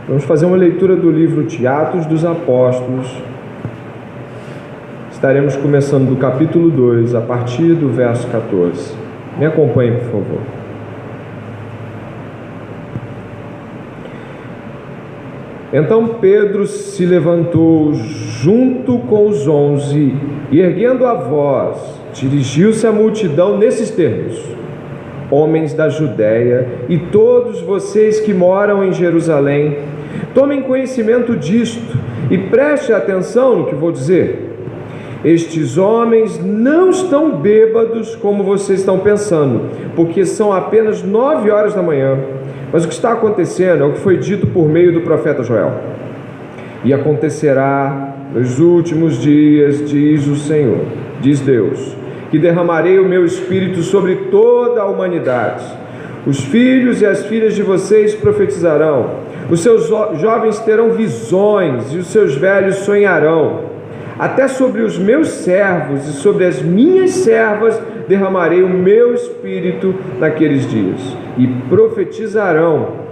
Vamos fazer uma leitura do livro de Atos dos Apóstolos. Estaremos começando do capítulo 2, a partir do verso 14. Me acompanhe, por favor. Então Pedro se levantou junto com os 11 e, erguendo a voz, dirigiu-se à multidão nesses termos: homens da Judéia e todos vocês que moram em Jerusalém, tomem conhecimento disto e preste atenção no que vou dizer. Estes homens não estão bêbados como vocês estão pensando, porque são apenas 9 horas da manhã. Mas o que está acontecendo é o que foi dito por meio do profeta Joel. E acontecerá nos últimos dias, diz o Senhor, diz Deus, que derramarei o meu espírito sobre toda a humanidade. Os filhos e as filhas de vocês profetizarão, os seus jovens terão visões e os seus velhos sonharão. Até sobre os meus servos e sobre as minhas servas derramarei o meu espírito naqueles dias, e profetizarão.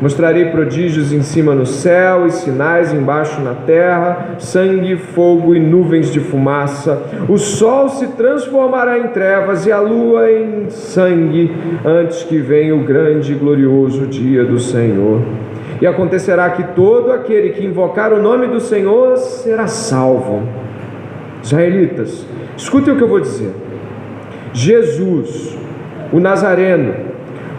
Mostrarei prodígios em cima no céu e sinais embaixo na terra, sangue, fogo e nuvens de fumaça. O sol se transformará em trevas e a lua em sangue, antes que venha o grande e glorioso dia do Senhor. E acontecerá que todo aquele que invocar o nome do Senhor será salvo. Israelitas, escutem o que eu vou dizer. Jesus, o Nazareno,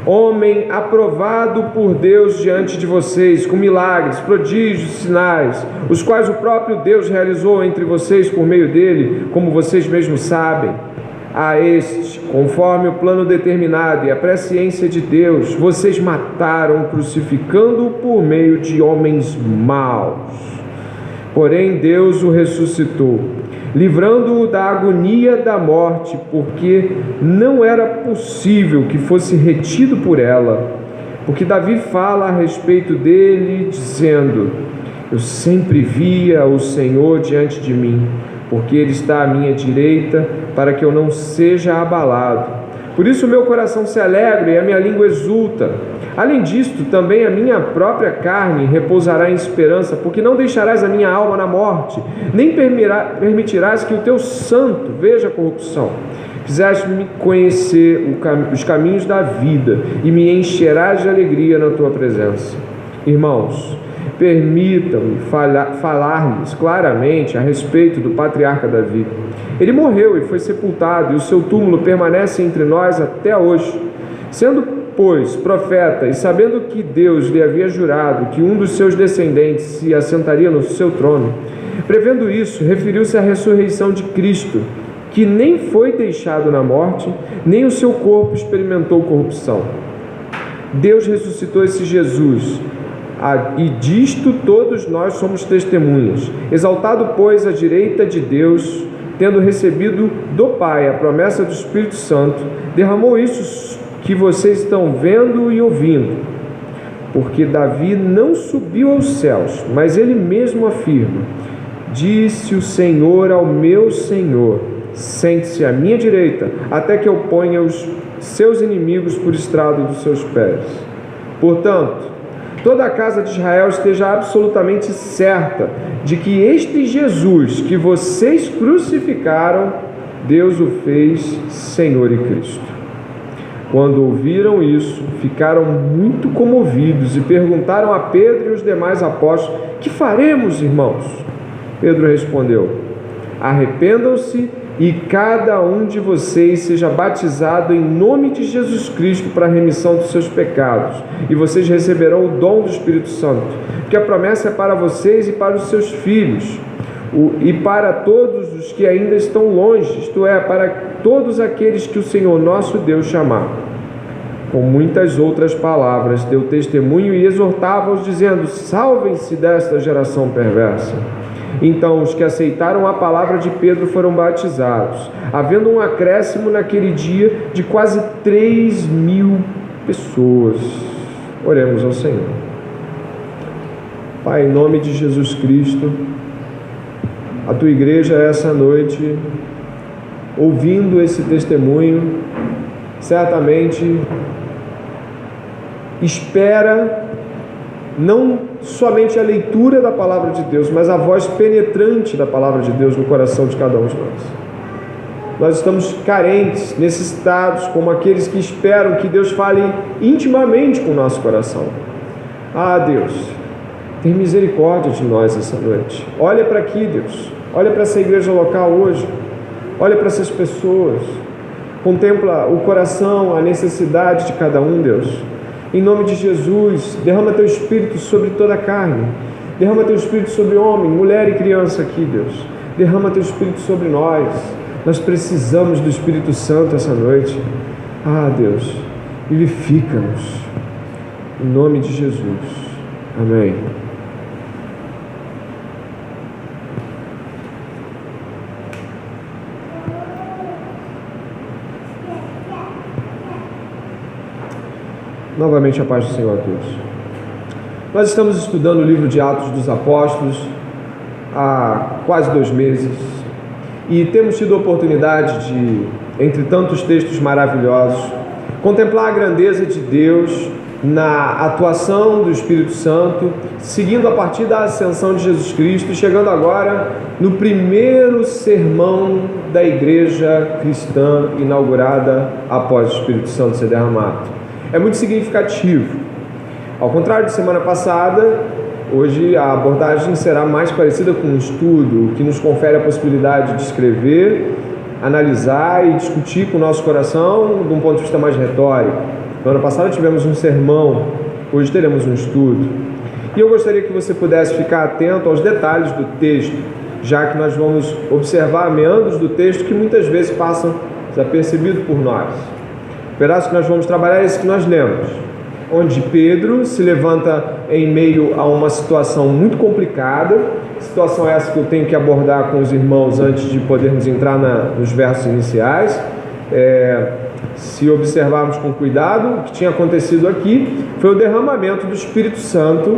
homem aprovado por Deus diante de vocês, com milagres, prodígios, sinais, os quais o próprio Deus realizou entre vocês por meio dele, como vocês mesmos sabem. A este, conforme o plano determinado e a presciência de Deus, vocês mataram, crucificando-o por meio de homens maus. Porém, Deus o ressuscitou, livrando-o da agonia da morte, porque não era possível que fosse retido por ela. Porque Davi fala a respeito dele, dizendo: eu sempre via o Senhor diante de mim, porque Ele está à minha direita, para que eu não seja abalado. Por isso o meu coração se alegra e a minha língua exulta. Além disto, também a minha própria carne repousará em esperança, porque não deixarás a minha alma na morte, nem permitirás que o teu santo veja a corrupção. Fizeste-me conhecer os caminhos da vida, e me encherás de alegria na tua presença. Irmãos, permitam-me falar-lhes claramente a respeito do patriarca Davi. Ele morreu e foi sepultado, e o seu túmulo permanece entre nós até hoje. Sendo, pois, profeta, e sabendo que Deus lhe havia jurado que um dos seus descendentes se assentaria no seu trono, prevendo isso, referiu-se à ressurreição de Cristo, que nem foi deixado na morte, nem o seu corpo experimentou corrupção. Deus ressuscitou esse Jesus, e disto todos nós somos testemunhas. Exaltado, pois, à direita de Deus, tendo recebido do Pai a promessa do Espírito Santo, derramou isso que vocês estão vendo e ouvindo. Porque Davi não subiu aos céus, mas ele mesmo afirma: disse o Senhor ao meu Senhor: sente-se à minha direita, até que eu ponha os seus inimigos por estrado dos seus pés. Portanto, toda a casa de Israel esteja absolutamente certa de que este Jesus que vocês crucificaram, Deus o fez Senhor e Cristo. Quando ouviram isso, ficaram muito comovidos e perguntaram a Pedro e os demais apóstolos: que faremos, irmãos? Pedro respondeu: arrependam-se e cada um de vocês seja batizado em nome de Jesus Cristo para a remissão dos seus pecados, e vocês receberão o dom do Espírito Santo, porque a promessa é para vocês e para os seus filhos, e para todos os que ainda estão longe, isto é, para todos aqueles que o Senhor nosso Deus chamar. Com muitas outras palavras deu testemunho e exortava-os, dizendo: salvem-se desta geração perversa. Então os que aceitaram a palavra de Pedro foram batizados, havendo um acréscimo naquele dia de quase 3.000 pessoas. Oremos ao Senhor. Pai, em nome de Jesus Cristo, a tua igreja essa noite, ouvindo esse testemunho, certamente espera não somente a leitura da palavra de Deus, mas a voz penetrante da palavra de Deus no coração de cada um de nós. Nós estamos carentes, necessitados, como aqueles que esperam que Deus fale intimamente com o nosso coração. Ah, Deus, tem misericórdia de nós essa noite. Olha para aqui, Deus. Olha para essa igreja local hoje. Olha para essas pessoas. Contempla o coração, a necessidade de cada um, Deus. Em nome de Jesus, derrama Teu Espírito sobre toda a carne. Derrama Teu Espírito sobre homem, mulher e criança aqui, Deus. Derrama Teu Espírito sobre nós. Nós precisamos do Espírito Santo essa noite. Ah, Deus, vivifica-nos. Em nome de Jesus. Amém. Novamente a paz do Senhor a todos. Nós estamos estudando o livro de Atos dos Apóstolos há quase 2 meses e temos tido a oportunidade de, entre tantos textos maravilhosos, contemplar a grandeza de Deus na atuação do Espírito Santo, seguindo a partir da ascensão de Jesus Cristo, chegando agora no primeiro sermão da igreja cristã inaugurada após o Espírito Santo ser derramado. É muito significativo. Ao contrário de semana passada, hoje a abordagem será mais parecida com um estudo que nos confere a possibilidade de escrever, analisar e discutir com o nosso coração de um ponto de vista mais retórico. No ano passado tivemos um sermão, hoje teremos um estudo. E eu gostaria que você pudesse ficar atento aos detalhes do texto, já que nós vamos observar meandros do texto que muitas vezes passam desapercebidos por nós. O pedaço que nós vamos trabalhar é esse que nós lemos, onde Pedro se levanta em meio a uma situação muito complicada, situação essa que eu tenho que abordar com os irmãos antes de podermos entrar nos versos iniciais. Se observarmos com cuidado, o que tinha acontecido aqui foi o derramamento do Espírito Santo,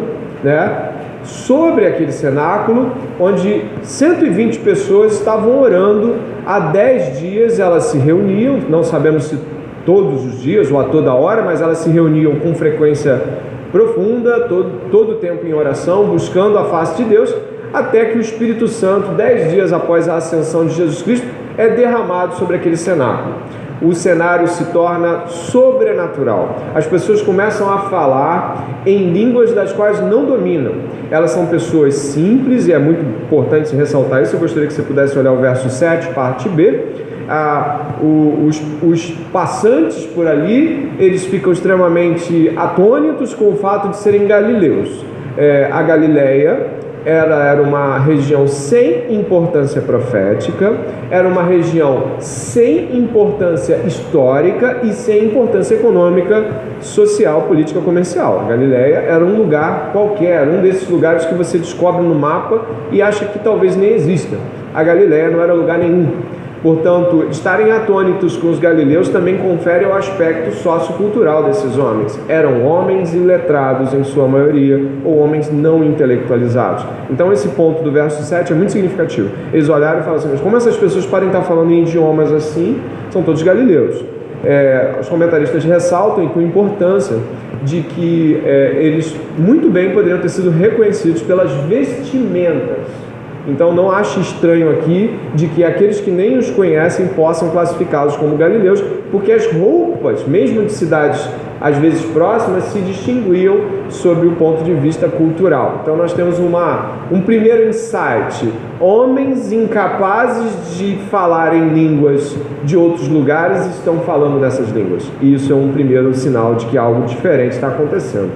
sobre aquele cenáculo, onde 120 pessoas estavam orando há 10 dias, elas se reuniam, não sabemos se todos os dias ou a toda hora, mas elas se reuniam com frequência profunda, todo o tempo em oração, buscando a face de Deus, até que o Espírito Santo, 10 dias após a ascensão de Jesus Cristo, é derramado sobre aquele cenáculo. O cenário se torna sobrenatural. As pessoas começam a falar em línguas das quais não dominam. Elas são pessoas simples, e é muito importante ressaltar isso. Eu gostaria que você pudesse olhar o verso 7, parte B. Os passantes por ali, eles ficam extremamente atônitos com o fato de serem galileus. A Galileia era uma região sem importância profética, era uma região sem importância histórica e sem importância econômica, social, política, comercial. A Galileia era um lugar qualquer, um desses lugares que você descobre no mapa e acha que talvez nem exista. A Galileia não era lugar nenhum. Portanto, estarem atônitos com os galileus também confere ao aspecto sociocultural desses homens. Eram homens iletrados em sua maioria, ou homens não intelectualizados. Então esse ponto do verso 7 é muito significativo. Eles olharam e falaram assim: mas como essas pessoas podem estar falando em idiomas assim? São todos galileus. Os comentaristas ressaltam com importância de que eles muito bem poderiam ter sido reconhecidos pelas vestimentas. Então não ache estranho aqui de que aqueles que nem os conhecem possam classificá-los como galileus, porque as roupas, mesmo de cidades às vezes próximas, se distinguiam sob o ponto de vista cultural. Então nós temos um primeiro insight: homens incapazes de falar em línguas de outros lugares estão falando dessas línguas. E isso é um primeiro sinal de que algo diferente está acontecendo.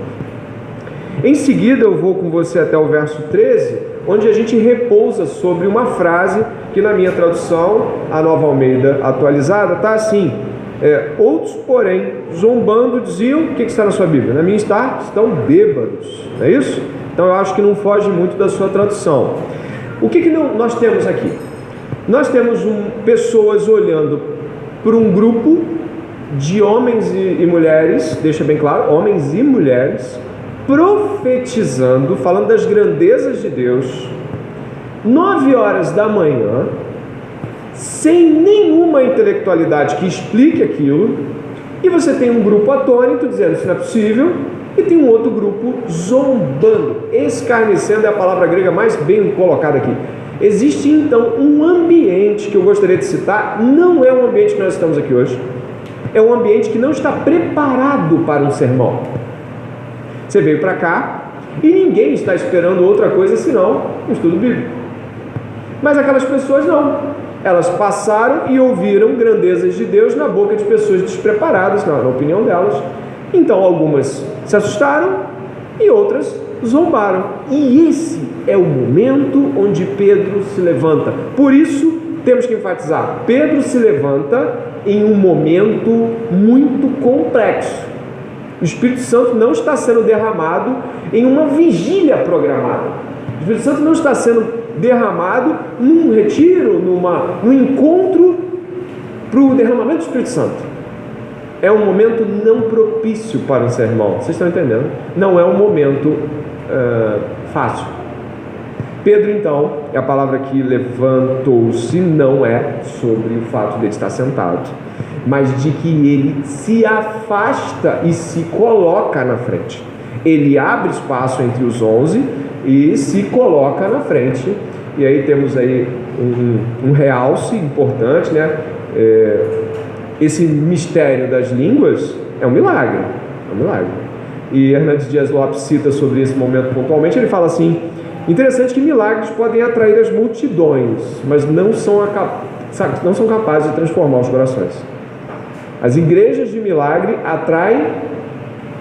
Em seguida eu vou com você até o verso 13, onde a gente repousa sobre uma frase que na minha tradução, a Nova Almeida atualizada, está assim: outros, porém, zombando, diziam, o que está na sua Bíblia? Na minha estão bêbados, não é isso? Então eu acho que não foge muito da sua tradução. O que nós temos aqui? Nós temos pessoas olhando para um grupo de homens e mulheres, deixa bem claro, homens e mulheres, profetizando, falando das grandezas de Deus, 9 horas da manhã, sem nenhuma intelectualidade que explique aquilo, e você tem um grupo atônito dizendo: isso não é possível, E tem um outro grupo zombando, escarnecendo é a palavra grega mais bem colocada aqui. Existe então um ambiente que eu gostaria de citar, não é um ambiente que nós estamos aqui hoje, é um ambiente que não está preparado para um sermão. Você veio para cá e ninguém está esperando outra coisa senão um estudo bíblico. Mas aquelas pessoas não. Elas passaram e ouviram grandezas de Deus na boca de pessoas despreparadas, na opinião delas. Então algumas se assustaram e outras zombaram. E esse é o momento onde Pedro se levanta. Por isso temos que enfatizar, Pedro se levanta em um momento muito complexo. O Espírito Santo não está sendo derramado em uma vigília programada. O Espírito Santo não está sendo derramado num retiro, num encontro para o derramamento do Espírito Santo. É um momento não propício para um sermão. Vocês estão entendendo? Não é um momento fácil. Pedro, então, é a palavra que levantou-se, não é sobre o fato de ele estar sentado, mas de que ele se afasta e se coloca na frente. Ele abre espaço entre os 11 e se coloca na frente. E aí temos aí um realce importante, né? Esse mistério das línguas é um milagre. E Hernandes Dias Lopes cita sobre esse momento pontualmente. Ele fala assim: interessante que milagres podem atrair as multidões, mas não são capazes de transformar os corações. As igrejas de milagre atraem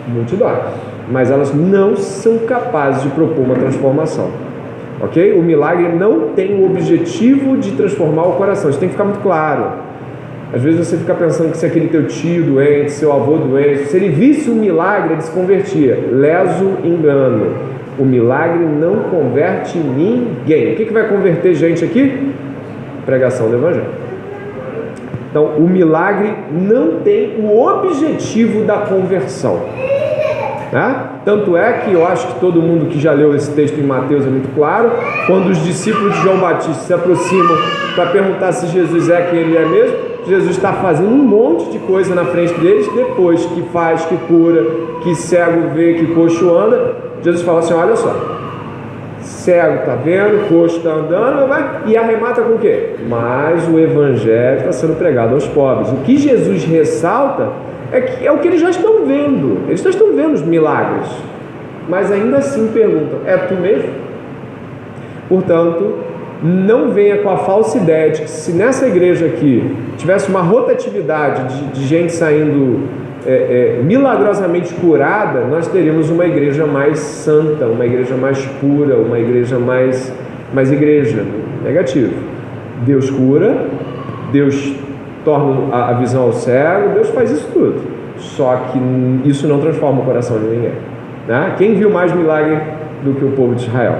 multidões, mas elas não são capazes de propor uma transformação. Ok? O milagre não tem o objetivo de transformar o coração. Isso tem que ficar muito claro. Às vezes você fica pensando que se aquele teu tio doente, seu avô doente, se ele visse um milagre, ele se convertia. Leso engano. O milagre não converte ninguém. O que vai converter gente aqui? Pregação do Evangelho. Então, o milagre não tem o objetivo da conversão. Tanto é que eu acho que todo mundo que já leu esse texto em Mateus é muito claro. Quando os discípulos de João Batista se aproximam para perguntar se Jesus é quem ele é mesmo, Jesus está fazendo um monte de coisa na frente deles. Depois que faz, que cura, que cego vê, que coxo anda, Jesus fala assim: olha só, cego está vendo, coxo está andando, e arremata com o quê? Mas o evangelho está sendo pregado aos pobres. O que Jesus ressalta é o que eles já estão vendo. Eles já estão vendo os milagres, mas ainda assim perguntam: é tu mesmo? Portanto, não venha com a falsa ideia de que se nessa igreja aqui tivesse uma rotatividade de gente saindo milagrosamente curada, nós teríamos uma igreja mais santa, uma igreja mais pura, uma igreja mais igreja. Negativo. Deus cura, Deus torna a visão ao cego, Deus faz isso tudo. Só que isso não transforma o coração de ninguém. Quem viu mais milagre do que o povo de Israel?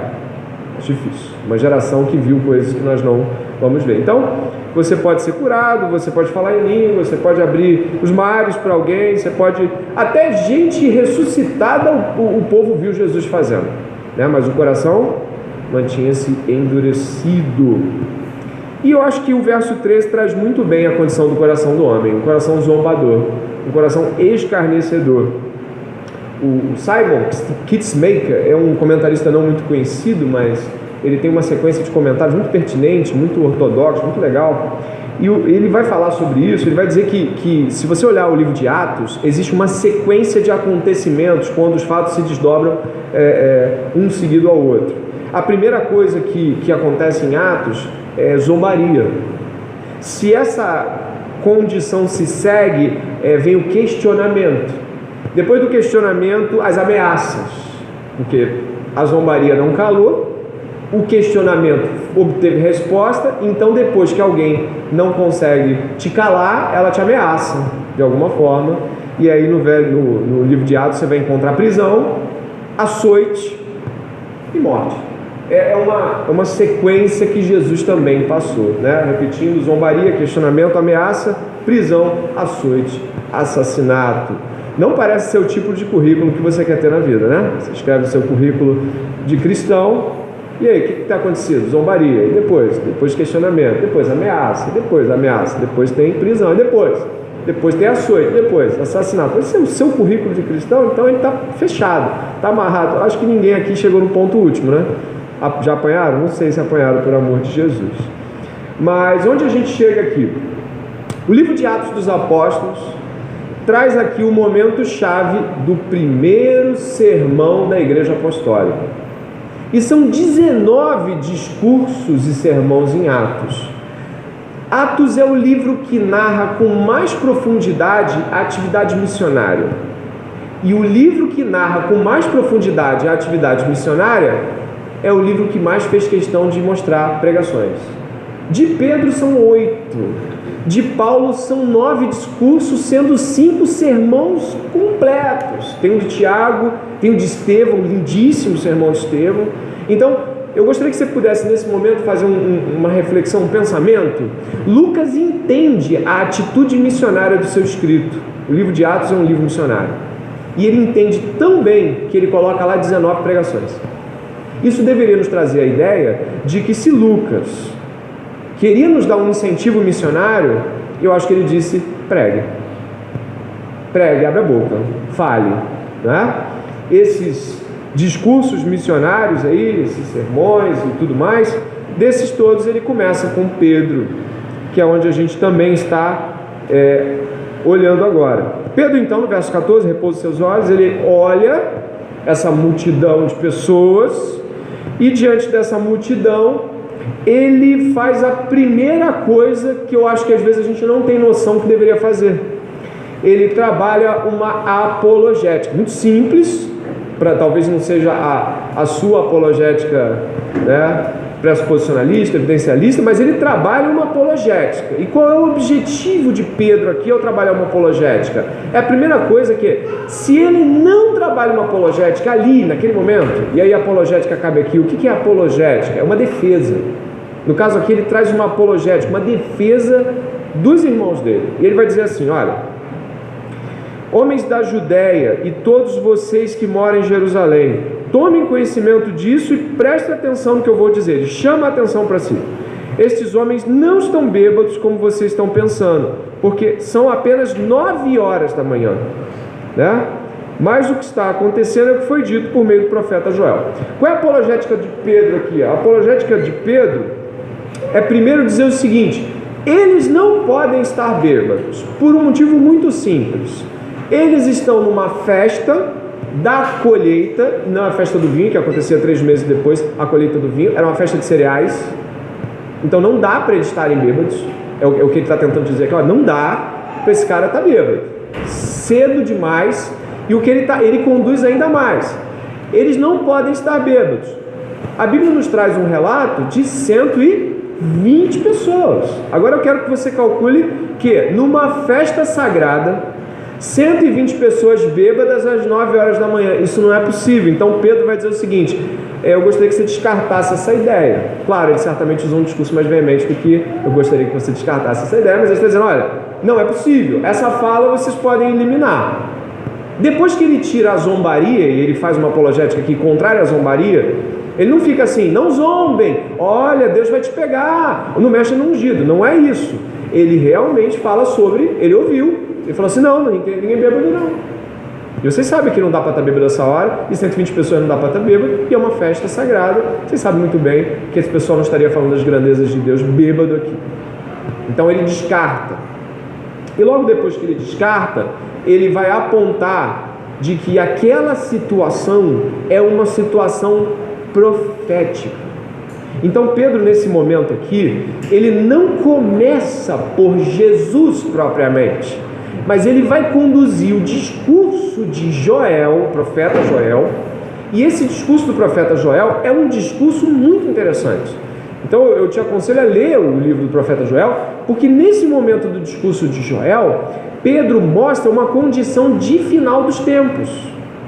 É difícil. Uma geração que viu coisas que nós não vamos ver. Então, você pode ser curado, você pode falar em língua, você pode abrir os mares para alguém, você pode... Até gente ressuscitada o povo viu Jesus fazendo. Mas o coração mantinha-se endurecido. E eu acho que o verso 13 traz muito bem a condição do coração do homem. Um coração zombador, um coração escarnecedor. O Simon Kitzmaker é um comentarista não muito conhecido, mas ele tem uma sequência de comentários muito pertinente, muito ortodoxo, muito legal. E ele vai falar sobre isso. Ele vai dizer que se você olhar o livro de Atos, existe uma sequência de acontecimentos quando os fatos se desdobram um seguido ao outro. A primeira coisa que acontece em Atos é zombaria. Se essa condição se segue, vem o questionamento. Depois do questionamento, as ameaças, porque a zombaria não calou, o questionamento obteve resposta. Então depois que alguém não consegue te calar, ela te ameaça de alguma forma. E aí no livro de Atos você vai encontrar prisão, açoite e morte. É uma sequência que Jesus também passou, repetindo: zombaria, questionamento, ameaça, prisão, açoite, assassinato. Não parece ser o tipo de currículo que você quer ter na vida, Você escreve o seu currículo de cristão, e aí, o que está acontecendo? Zombaria, e depois questionamento, depois ameaça, depois tem prisão, e depois depois tem açoite, depois assassinato. Esse é o seu currículo de cristão, então ele está fechado, está amarrado. Acho que ninguém aqui chegou no ponto último, né? Já apanharam? Não sei se apanharam, por amor de Jesus. Mas onde a gente chega aqui? O livro de Atos dos Apóstolos traz aqui o momento-chave do primeiro sermão da Igreja Apostólica. E são 19 discursos e sermões em Atos. Atos é o livro que narra com mais profundidade a atividade missionária. E o livro que narra com mais profundidade a atividade missionária é o livro que mais fez questão de mostrar pregações. De Pedro são 8. De Paulo são 9 discursos, sendo 5 sermões completos. Tem o de Tiago, tem o de Estevão, lindíssimo sermão de Estevão. Então, eu gostaria que você pudesse, nesse momento, fazer uma reflexão, um pensamento. Lucas entende a atitude missionária do seu escrito. O livro de Atos é um livro missionário. E ele entende tão bem que ele coloca lá 19 pregações. Isso deveria nos trazer a ideia de que se Lucas queria nos dar um incentivo missionário, eu acho que ele disse: pregue, abre a boca, fale, né? Esses discursos missionários aí, esses sermões e tudo mais, desses todos ele começa com Pedro, que é onde a gente também está olhando agora. Pedro, então, no verso 14, repousa seus olhos, ele olha essa multidão de pessoas e diante dessa multidão ele faz a primeira coisa que eu acho que às vezes a gente não tem noção que deveria fazer. Ele trabalha uma apologética, muito simples, talvez não seja a sua apologética, né, pressuposicionalista, evidencialista, mas ele trabalha uma apologética. E qual é o objetivo de Pedro aqui ao trabalhar uma apologética? É a primeira coisa que, se ele não trabalha uma apologética ali, naquele momento, e aí a apologética cabe aqui, o que é apologética? É uma defesa. No caso aqui ele traz uma apologética, uma defesa dos irmãos dele. E ele vai dizer assim: olha, homens da Judéia e todos vocês que moram em Jerusalém, tomem conhecimento disso e prestem atenção no que eu vou dizer. Ele chama a atenção para si. Estes homens não estão bêbados como vocês estão pensando, porque são apenas 9 horas da manhã, né? Mas o que está acontecendo é o que foi dito por meio do profeta Joel. Qual é a apologética de Pedro aqui? A apologética de Pedro é primeiro dizer o seguinte: eles não podem estar bêbados, por um motivo muito simples. Eles estão numa festa da colheita, não a festa do vinho, que acontecia 3 meses depois, a colheita do vinho, era uma festa de cereais. Então não dá para eles estarem bêbados, é o que ele está tentando dizer aqui, ó, não dá para esse cara estar bêbado, cedo demais. E o que ele conduz ainda mais: eles não podem estar bêbados. A Bíblia nos traz um relato de 120 pessoas. Agora eu quero que você calcule que numa festa sagrada, 120 pessoas bêbadas às 9 horas da manhã, isso não é possível. Então Pedro vai dizer o seguinte: eu gostaria que você descartasse essa ideia. Claro, ele certamente usou um discurso mais veemente do que eu gostaria que você descartasse essa ideia, mas ele está dizendo: olha, não é possível, essa fala vocês podem eliminar. Depois que ele tira a zombaria, e ele faz uma apologética aqui contrária à zombaria, ele não fica assim: não zombem, olha, Deus vai te pegar, não mexe no ungido. Não é isso. Ele realmente fala sobre, ele ouviu, ele falou assim: não, ninguém bêbado não. E vocês sabem que não dá para estar bêbado essa hora, e 120 pessoas não dá para estar bêbado, e é uma festa sagrada. Vocês sabem muito bem que esse pessoal não estaria falando das grandezas de Deus bêbado aqui. Então ele descarta. E logo depois que ele descarta, ele vai apontar de que aquela situação é uma situação profética. Então Pedro, nesse momento aqui, ele não começa por Jesus propriamente, mas ele vai conduzir o discurso de Joel, o profeta Joel, e esse discurso do profeta Joel é um discurso muito interessante. Então eu te aconselho a ler o livro do profeta Joel, porque nesse momento do discurso de Joel, Pedro mostra uma condição de final dos tempos,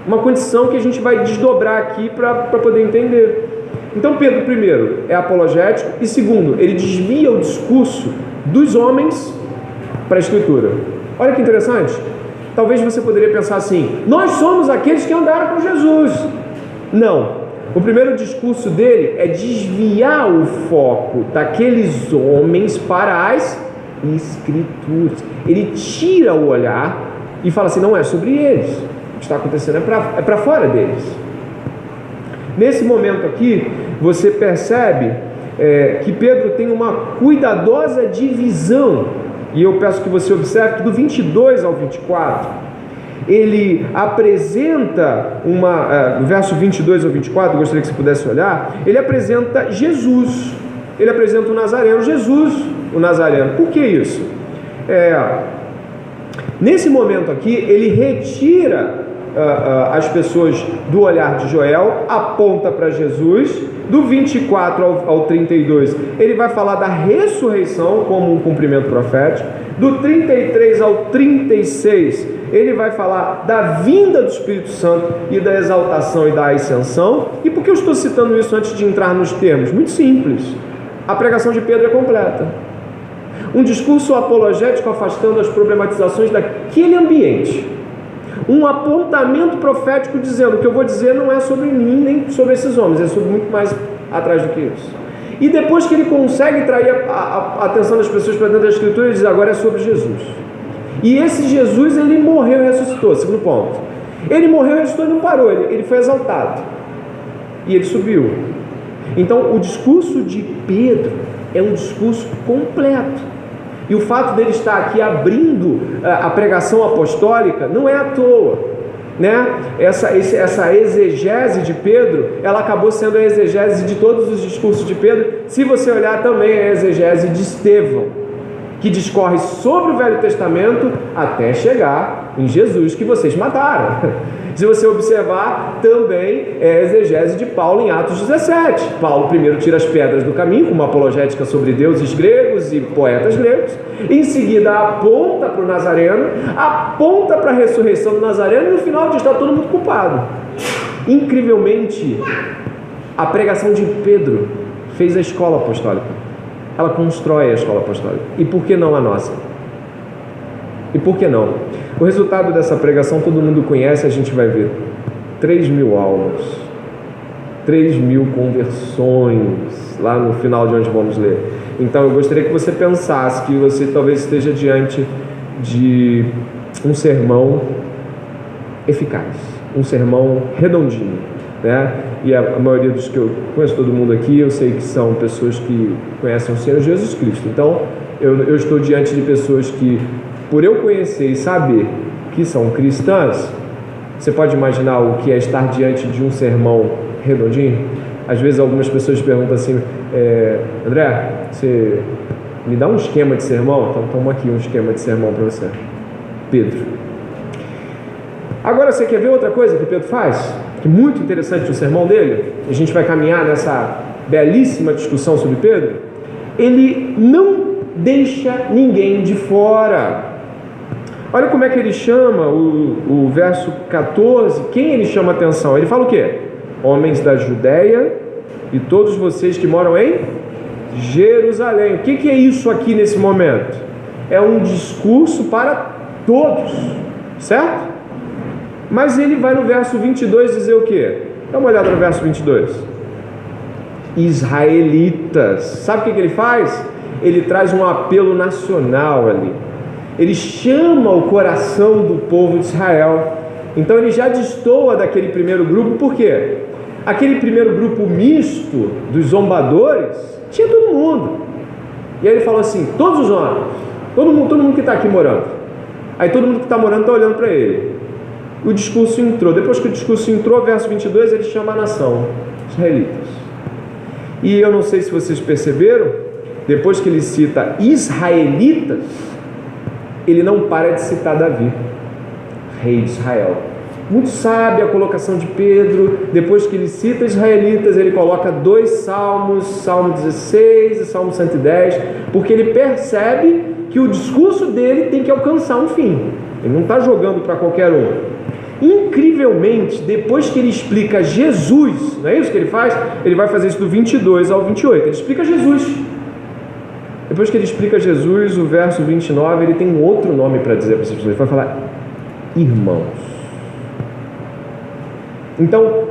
uma condição que a gente vai desdobrar aqui para poder entender. Então Pedro, primeiro, é apologético, e segundo, ele desvia o discurso dos homens para a Escritura. Olha que interessante. Talvez você poderia pensar assim: nós somos aqueles que andaram com Jesus. Não. O primeiro discurso dele é desviar o foco daqueles homens para as Escrituras. Ele tira o olhar e fala assim, não é sobre eles, o que está acontecendo é para fora deles. Nesse momento aqui, você percebe que Pedro tem uma cuidadosa divisão, e eu peço que você observe que do 22 ao 24, ele apresenta no verso 22 ao 24, eu gostaria que você pudesse olhar, ele apresenta Jesus, ele apresenta o Nazareno, Jesus, o Nazareno. Por que isso? Nesse momento aqui, ele retira as pessoas do olhar de Joel, aponta para Jesus. Do 24 ao 32, ele vai falar da ressurreição como um cumprimento profético. Do 33 ao 36, ele vai falar da vinda do Espírito Santo e da exaltação e da ascensão. E por que eu estou citando isso antes de entrar nos termos? Muito simples. A pregação de Pedro é completa. Um discurso apologético afastando as problematizações daquele ambiente. Um apontamento profético dizendo: o que eu vou dizer não é sobre mim nem sobre esses homens, é sobre muito mais atrás do que isso. E depois que ele consegue trair a atenção das pessoas para dentro da Escritura, ele diz: agora é sobre Jesus. E esse Jesus, ele morreu e ressuscitou. Segundo ponto, ele morreu e ressuscitou e não parou, ele foi exaltado e ele subiu. Então o discurso de Pedro é um discurso completo. E o fato dele estar aqui abrindo a pregação apostólica não é à toa, né? Essa exegese de Pedro, ela acabou sendo a exegese de todos os discursos de Pedro. Se você olhar também a exegese de Estevão, que discorre sobre o Velho Testamento até chegar em Jesus, que vocês mataram. Se você observar, também é a exegese de Paulo em Atos 17. Paulo primeiro tira as pedras do caminho, com uma apologética sobre deuses gregos e poetas gregos. Em seguida, aponta para o Nazareno, aponta para a ressurreição do Nazareno, e no final diz: está todo mundo culpado. Incrivelmente, a pregação de Pedro fez a escola apostólica. Ela constrói a escola apostólica. E por que não a nossa? E por que não? O resultado dessa pregação todo mundo conhece, a gente vai ver. 3.000 almas, 3.000 conversões, lá no final de onde vamos ler. Então eu gostaria que você pensasse que você talvez esteja diante de um sermão eficaz, um sermão redondinho, né? E a maioria dos que eu conheço, todo mundo aqui, eu sei que são pessoas que conhecem o Senhor Jesus Cristo. Então eu estou diante de pessoas que, por eu conhecer e saber que são cristãs, você pode imaginar o que é estar diante de um sermão redondinho? Às vezes algumas pessoas perguntam assim: André, você me dá um esquema de sermão? Então toma aqui um esquema de sermão para você. Pedro. Agora você quer ver outra coisa que Pedro faz? Que é muito interessante no sermão dele. A gente vai caminhar nessa belíssima discussão sobre Pedro. Ele não deixa ninguém de fora. Olha como é que ele chama o verso 14. Quem ele chama a atenção? Ele fala o quê? Homens da Judéia e todos vocês que moram em Jerusalém. O que é isso aqui nesse momento? É um discurso para todos, certo? Mas ele vai no verso 22 dizer o quê? Dá uma olhada no verso 22. Israelitas. Sabe o que ele faz? Ele traz um apelo nacional ali. Ele chama o coração do povo de Israel. Então ele já destoa daquele primeiro grupo. Por quê? Aquele primeiro grupo misto dos zombadores tinha todo mundo. E aí ele falou assim: todos os homens, todo mundo que está aqui morando. Aí todo mundo que está morando está olhando para ele. O discurso entrou. Depois que o discurso entrou, verso 22, ele chama a nação, israelitas. E eu não sei se vocês perceberam, depois que ele cita israelitas, ele não para de citar Davi, rei de Israel. Muito sábia a colocação de Pedro. Depois que ele cita israelitas, ele coloca 2 salmos, Salmo 16 e Salmo 110, porque ele percebe que o discurso dele tem que alcançar um fim. Ele não está jogando para qualquer um. Incrivelmente, depois que ele explica Jesus, não é isso que ele faz? Ele vai fazer isso do 22 ao 28. Ele explica Jesus. Depois que ele explica Jesus, o verso 29, ele tem um outro nome para dizer para essas pessoas. Ele vai falar irmãos. Então,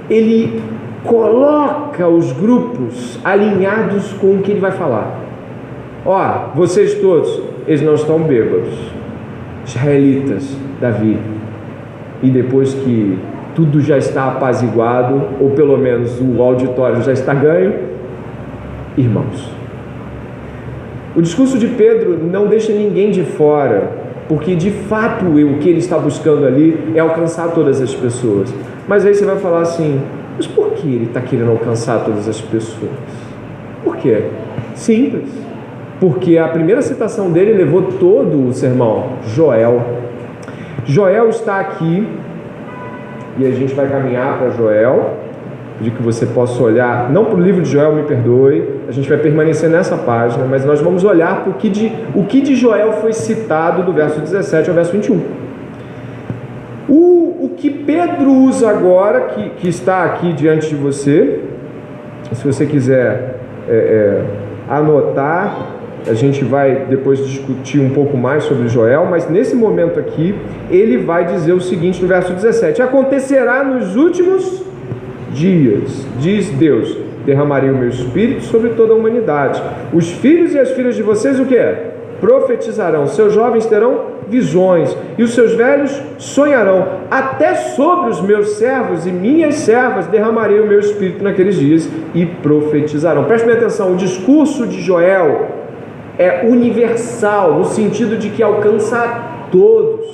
ele coloca os grupos alinhados com o que ele vai falar. Ó, vocês todos, eles não estão bêbados. Israelitas, Davi. E depois que tudo já está apaziguado, ou pelo menos o auditório já está ganho, irmãos. O discurso de Pedro não deixa ninguém de fora, porque de fato o que ele está buscando ali é alcançar todas as pessoas. Mas aí você vai falar assim, mas por que ele está querendo alcançar todas as pessoas? Por quê? Simples. Porque a primeira citação dele levou todo o sermão. Joel. Joel está aqui, e a gente vai caminhar para Joel. Pedir que você possa olhar, não para o livro de Joel, me perdoe, a gente vai permanecer nessa página, mas nós vamos olhar para o que de Joel foi citado do verso 17 ao verso 21. O que Pedro usa agora, que está aqui diante de você, se você quiser anotar, a gente vai depois discutir um pouco mais sobre Joel, mas nesse momento aqui, ele vai dizer o seguinte no verso 17: acontecerá nos últimos dias, diz Deus, derramarei o meu espírito sobre toda a humanidade. Os filhos e as filhas de vocês o que é? Profetizarão, seus jovens terão visões e os seus velhos sonharão. Até sobre os meus servos e minhas servas derramarei o meu espírito naqueles dias e profetizarão. Preste bem atenção, o discurso de Joel é universal, no sentido de que alcança a todos.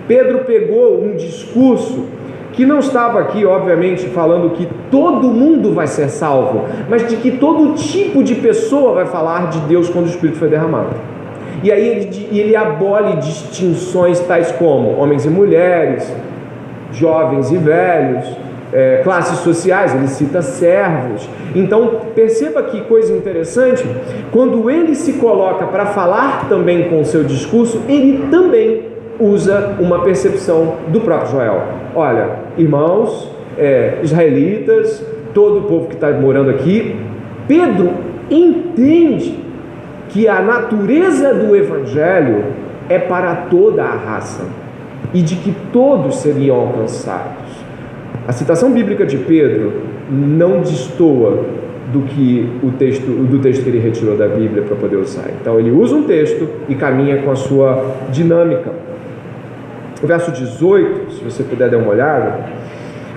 Pedro pegou um discurso que não estava aqui, obviamente, falando que todo mundo vai ser salvo, mas de que todo tipo de pessoa vai falar de Deus quando o Espírito foi derramado. E aí ele abole distinções tais como homens e mulheres, jovens e velhos, classes sociais, ele cita servos. Então, perceba que coisa interessante, quando ele se coloca para falar também com o seu discurso, ele também usa uma percepção do próprio Joel. Olha, irmãos, israelitas, todo o povo que está morando aqui, Pedro entende que a natureza do Evangelho é para toda a raça e de que todos seriam alcançados. A citação bíblica de Pedro não destoa do texto que ele retirou da Bíblia para poder usar. Então ele usa um texto e caminha com a sua dinâmica. O verso 18, se você puder dar uma olhada: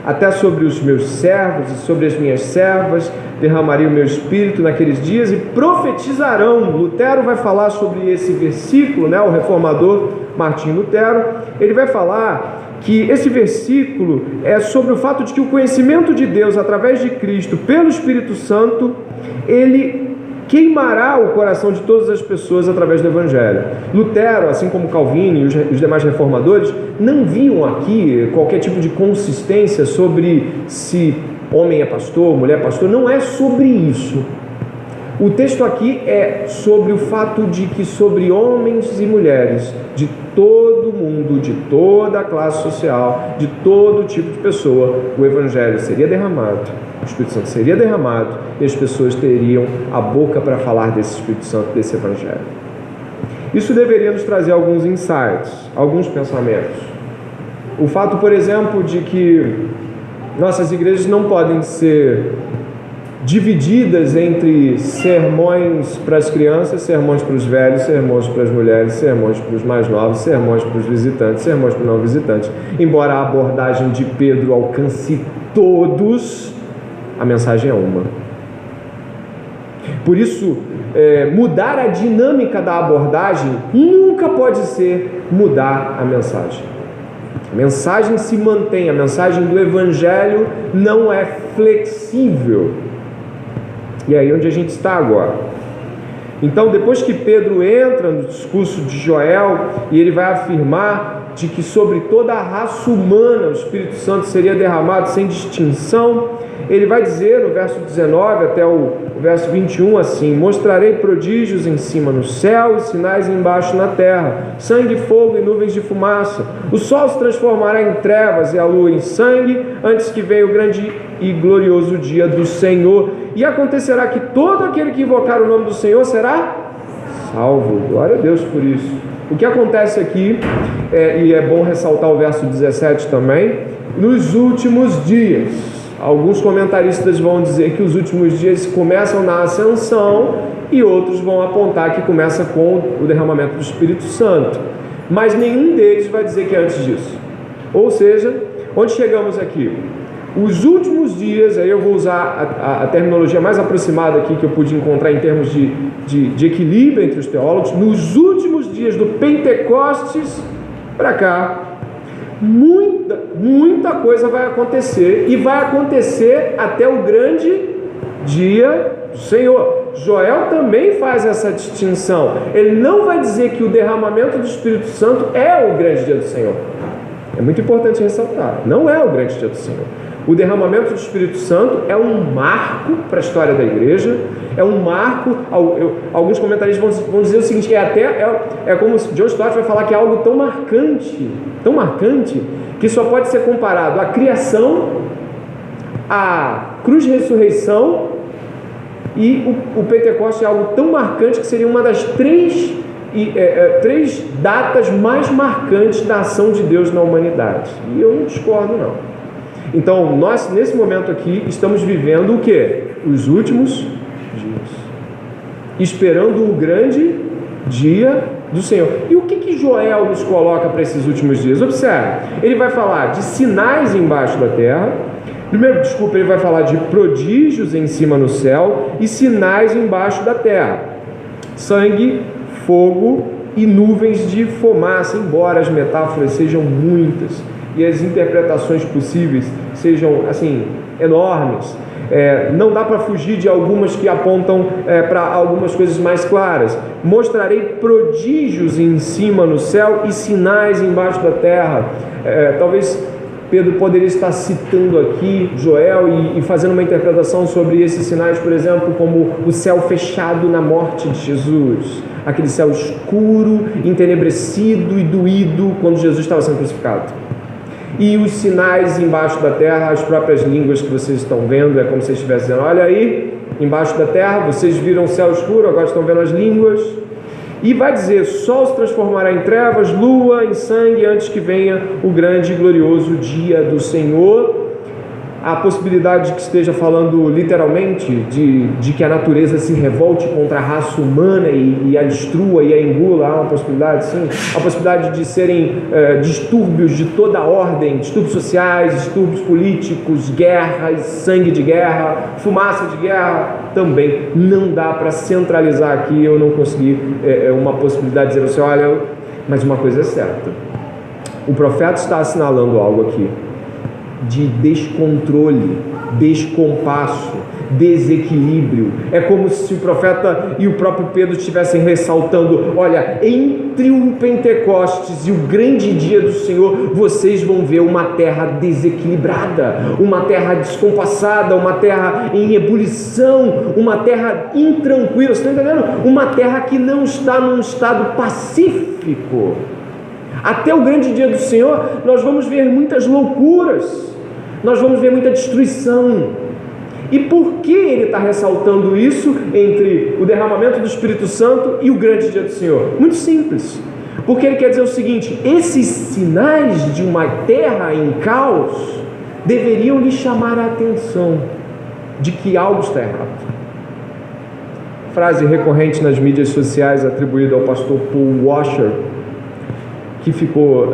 até sobre os meus servos e sobre as minhas servas derramarei o meu espírito naqueles dias e profetizarão. Lutero vai falar sobre esse versículo, né? O reformador Martinho Lutero, ele vai falar que esse versículo é sobre o fato de que o conhecimento de Deus através de Cristo pelo Espírito Santo, ele queimará o coração de todas as pessoas através do Evangelho. Lutero, assim como Calvino e os demais reformadores, não viam aqui qualquer tipo de consistência sobre se homem é pastor, mulher é pastor. Não é sobre isso. O texto aqui é sobre o fato de que sobre homens e mulheres de todo mundo, de toda a classe social, de todo tipo de pessoa, o Evangelho seria derramado, o Espírito Santo seria derramado e as pessoas teriam a boca para falar desse Espírito Santo, desse Evangelho. Isso deveria nos trazer alguns insights, alguns pensamentos. O fato, por exemplo, de que nossas igrejas não podem ser divididas entre sermões para as crianças, sermões para os velhos, sermões para as mulheres, sermões para os mais novos, sermões para os visitantes, sermões para os não visitantes. Embora a abordagem de Pedro alcance todos, a mensagem é uma. Por isso, mudar a dinâmica da abordagem nunca pode ser mudar a mensagem. A mensagem se mantém, a mensagem do Evangelho não é flexível. E é aí onde a gente está agora. Então, depois que Pedro entra no discurso de Joel e ele vai afirmar de que sobre toda a raça humana o Espírito Santo seria derramado sem distinção, ele vai dizer no verso 19 até o verso 21 assim: mostrarei prodígios em cima no céu e sinais embaixo na terra, sangue, fogo e nuvens de fumaça. O sol se transformará em trevas e a lua em sangue, antes que venha o grande e glorioso dia do Senhor. E acontecerá que todo aquele que invocar o nome do Senhor será salvo. Glória a Deus por isso. O que acontece aqui, e é bom ressaltar o verso 17 também, nos últimos dias. Alguns comentaristas vão dizer que os últimos dias começam na ascensão e outros vão apontar que começa com o derramamento do Espírito Santo. Mas nenhum deles vai dizer que é antes disso. Ou seja, onde chegamos aqui? Os últimos dias, aí eu vou usar a terminologia mais aproximada aqui que eu pude encontrar em termos de equilíbrio entre os teólogos, nos últimos dias do Pentecostes para cá, muita coisa vai acontecer, e vai acontecer até o grande dia do Senhor. Joel também faz essa distinção. Ele não vai dizer que o derramamento do Espírito Santo é o grande dia do Senhor. É muito importante ressaltar, não é o grande dia do Senhor. O derramamento do Espírito Santo é um marco para a história da igreja, é um marco. Alguns comentaristas vão dizer o seguinte: é como John Stott vai falar que é algo tão marcante, que só pode ser comparado à criação, à cruz de ressurreição, e o Pentecostes é algo tão marcante que seria uma das três datas mais marcantes da ação de Deus na humanidade. E eu não discordo, não. Então, nós, nesse momento aqui, estamos vivendo o quê? Os últimos dias. Esperando o grande dia do Senhor. E o que Joel nos coloca para esses últimos dias? Observe, ele vai falar de sinais embaixo da terra. Ele vai falar de prodígios em cima no céu e sinais embaixo da terra. Sangue, fogo e nuvens de fumaça, embora as metáforas sejam muitas e as interpretações possíveis sejam, assim, enormes. Não dá para fugir de algumas que apontam para algumas coisas mais claras. Mostrarei prodígios em cima no céu e sinais embaixo da terra. Talvez Pedro poderia estar citando aqui Joel e fazendo uma interpretação sobre esses sinais, por exemplo, como o céu fechado na morte de Jesus, aquele céu escuro, entenebrecido e doído quando Jesus estava sendo crucificado. E os sinais embaixo da terra, as próprias línguas que vocês estão vendo, é como se estivessem dizendo: olha aí, embaixo da terra, vocês viram o céu escuro, agora estão vendo as línguas. E vai dizer: sol se transformará em trevas, lua em sangue, antes que venha o grande e glorioso dia do Senhor. A possibilidade de que esteja falando literalmente de que a natureza se revolte contra a raça humana e a destrua e a engula. Há uma possibilidade, sim. A possibilidade de serem distúrbios de toda a ordem, distúrbios sociais, distúrbios políticos, guerras, sangue de guerra, fumaça de guerra, também. Não dá para centralizar aqui, eu não consegui uma possibilidade de dizer assim: olha, mas uma coisa é certa, o profeta está assinalando algo aqui de descontrole, descompasso, desequilíbrio. É como se o profeta e o próprio Pedro estivessem ressaltando: olha, entre o Pentecostes e o grande dia do Senhor, vocês vão ver uma terra desequilibrada, uma terra descompassada, uma terra em ebulição, uma terra intranquila. Você está entendendo? Uma terra que não está num estado pacífico. Até o grande dia do Senhor, nós vamos ver muitas loucuras, nós vamos ver muita destruição. E por que ele está ressaltando isso entre o derramamento do Espírito Santo e o grande dia do Senhor? Muito simples, porque ele quer dizer o seguinte: esses sinais de uma terra em caos deveriam lhe chamar a atenção de que algo está errado. Frase recorrente nas mídias sociais atribuída ao pastor Paul Washer, que ficou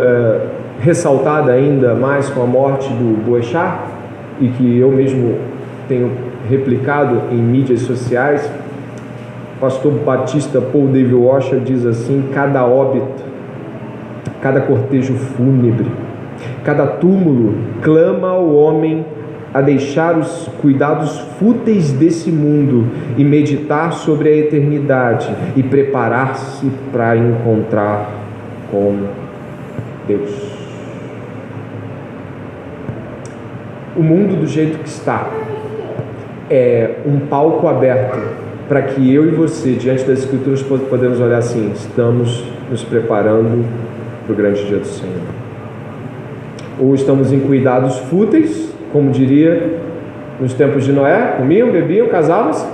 ressaltada ainda mais com a morte do Boechat, e que eu mesmo tenho replicado em mídias sociais. O pastor batista Paul David Washer diz assim: cada óbito, cada cortejo fúnebre, cada túmulo clama ao homem a deixar os cuidados fúteis desse mundo e meditar sobre a eternidade e preparar-se para encontrar com Deus. O mundo do jeito que está é um palco aberto para que eu e você, diante das Escrituras, podemos olhar assim: estamos nos preparando para o grande dia do Senhor. Ou estamos em cuidados fúteis, como diria nos tempos de Noé: comiam, bebiam, casavam-se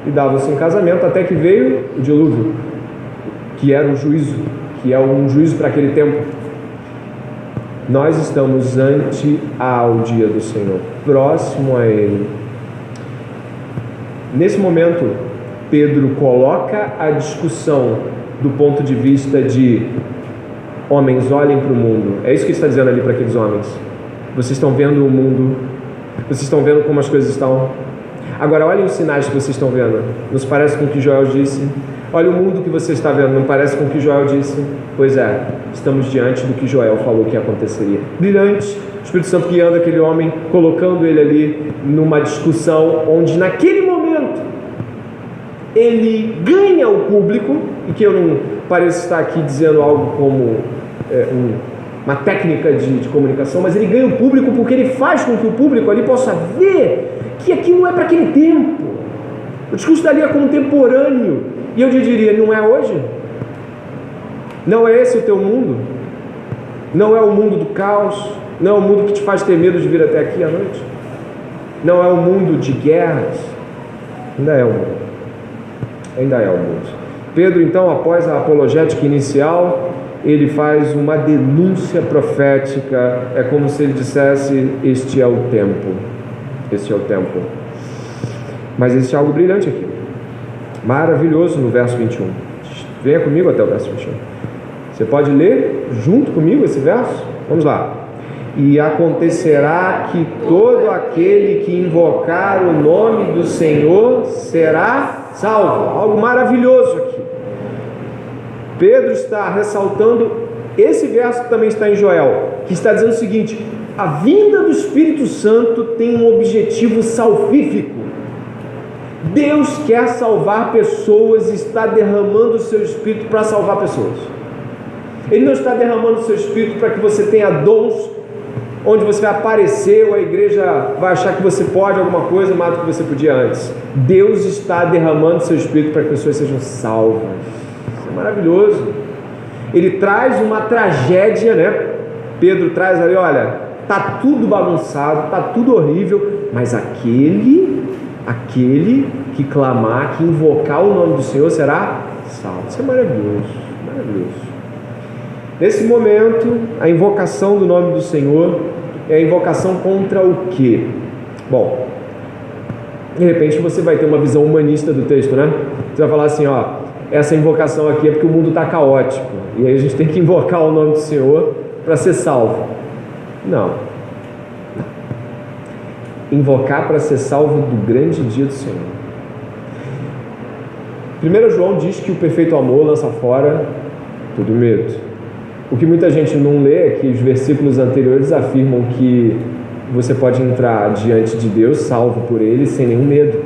e davam-se em casamento, até que veio o dilúvio, que era o juízo, que é um juízo para aquele tempo. Nós estamos ante ao dia do Senhor, próximo a Ele. Nesse momento, Pedro coloca a discussão do ponto de vista de homens, olhem para o mundo. É isso que ele está dizendo ali para aqueles homens. Vocês estão vendo o mundo, vocês estão vendo como as coisas estão. Agora olhem os sinais que vocês estão vendo. Não se parece com o que Joel disse? Olha o mundo que você está vendo, não parece com o que Joel disse? Pois é, estamos diante do que Joel falou que aconteceria. Brilhante, o Espírito Santo guiando aquele homem, colocando ele ali numa discussão onde naquele momento ele ganha o público, e que eu não pareço estar aqui dizendo algo como uma técnica de comunicação, mas ele ganha o público porque ele faz com que o público ali possa ver que aquilo não é para aquele tempo. O discurso dali é contemporâneo, e eu diria, não é hoje? Não é esse o teu mundo? Não é o mundo do caos? Não é o mundo que te faz ter medo de vir até aqui à noite? Não é o mundo de guerras? Ainda é o mundo. Ainda é o mundo. Pedro, então, após a apologética inicial, ele faz uma denúncia profética. É como se ele dissesse, este é o tempo. Este é o tempo. Mas existe algo brilhante aqui. Maravilhoso no verso 21. Venha comigo até o verso 21. Você pode ler junto comigo esse verso? Vamos lá. E acontecerá que todo aquele que invocar o nome do Senhor será salvo. Algo maravilhoso aqui. Pedro está ressaltando esse verso que também está em Joel, que está dizendo o seguinte: a vinda do Espírito Santo tem um objetivo salvífico. Deus quer salvar pessoas e está derramando o seu Espírito para salvar pessoas. Ele não está derramando o seu Espírito para que você tenha dons, onde você vai aparecer ou a igreja vai achar que você pode alguma coisa mais do que você podia antes. Deus está derramando o seu Espírito para que pessoas sejam salvas. Isso é maravilhoso. Ele traz uma tragédia, né? Pedro traz ali, olha, está tudo bagunçado, está tudo horrível, mas aquele que clamar, que invocar o nome do Senhor será salvo. Isso é maravilhoso, maravilhoso. Nesse momento, a invocação do nome do Senhor é a invocação contra o quê? Bom, de repente você vai ter uma visão humanista do texto, né? Você vai falar assim, ó, essa invocação aqui é porque o mundo está caótico, e aí a gente tem que invocar o nome do Senhor para ser salvo. Não. Invocar para ser salvo do grande dia do Senhor. 1 João diz que o perfeito amor lança fora todo medo. O que muita gente não lê é que os versículos anteriores afirmam que você pode entrar diante de Deus, salvo por Ele, sem nenhum medo,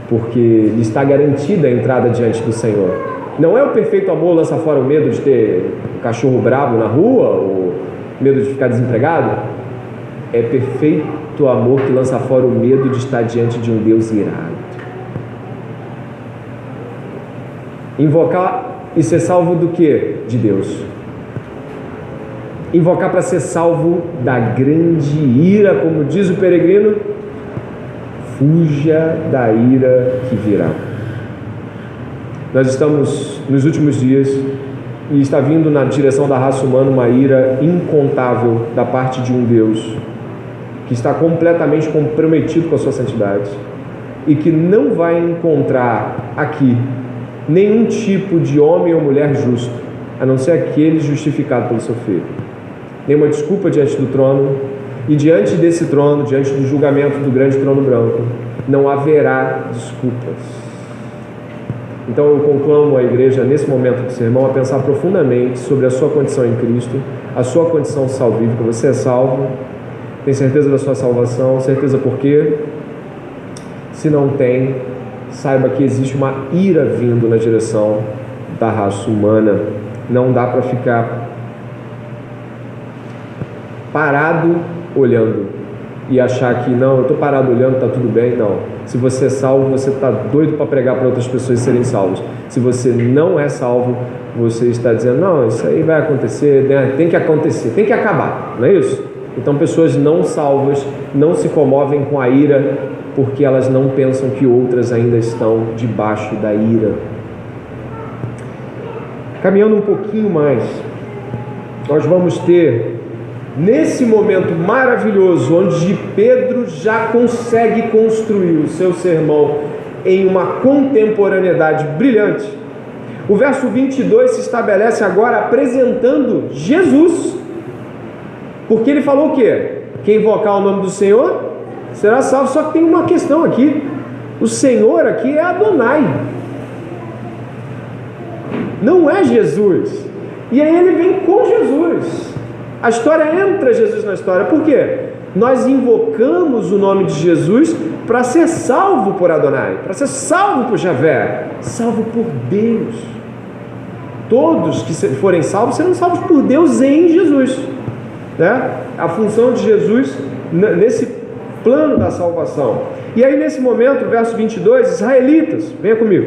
porque lhe está garantida a entrada diante do Senhor. Não é o perfeito amor lança fora o medo de ter um cachorro bravo na rua, ou medo de ficar desempregado. É perfeito amor que lança fora o medo de estar diante de um Deus irado. Invocar e ser salvo do que? De Deus. Invocar para ser salvo da grande ira, como diz o peregrino, fuja da ira que virá. Nós estamos nos últimos dias e está vindo na direção da raça humana uma ira incontável da parte de um Deus que está completamente comprometido com a sua santidade e que não vai encontrar aqui nenhum tipo de homem ou mulher justo, a não ser aquele justificado pelo seu Filho. Nenhuma desculpa diante do trono, e diante desse trono, diante do julgamento do grande trono branco, não haverá desculpas. Então eu conclamo a igreja nesse momento do sermão a pensar profundamente sobre a sua condição em Cristo, a sua condição salvífica. Você é salvo, tem certeza da sua salvação, certeza por quê? Se não tem, saiba que existe uma ira vindo na direção da raça humana. Não dá para ficar parado olhando e achar que não, eu estou parado olhando, está tudo bem. Não. Se você é salvo, você está doido para pregar para outras pessoas serem salvos. Se você não é salvo, você está dizendo, não, isso aí vai acontecer, né? Tem que acontecer, tem que acabar, não é isso? Então pessoas não salvas não se comovem com a ira porque elas não pensam que outras ainda estão debaixo da ira. Caminhando um pouquinho mais, nós vamos ter nesse momento maravilhoso, onde Pedro já consegue construir o seu sermão em uma contemporaneidade brilhante, o verso 22 se estabelece agora apresentando Jesus, porque ele falou o quê? Quem invocar o nome do Senhor será salvo. Só que tem uma questão aqui: o Senhor aqui é Adonai, não é Jesus. E aí ele vem com Jesus. A história entra Jesus na história. Por quê? Nós invocamos o nome de Jesus para ser salvo por Adonai, para ser salvo por Javé, salvo por Deus. Todos que forem salvos serão salvos por Deus em Jesus, né? A função de Jesus nesse plano da salvação. E aí nesse momento, verso 22, israelitas, venha comigo,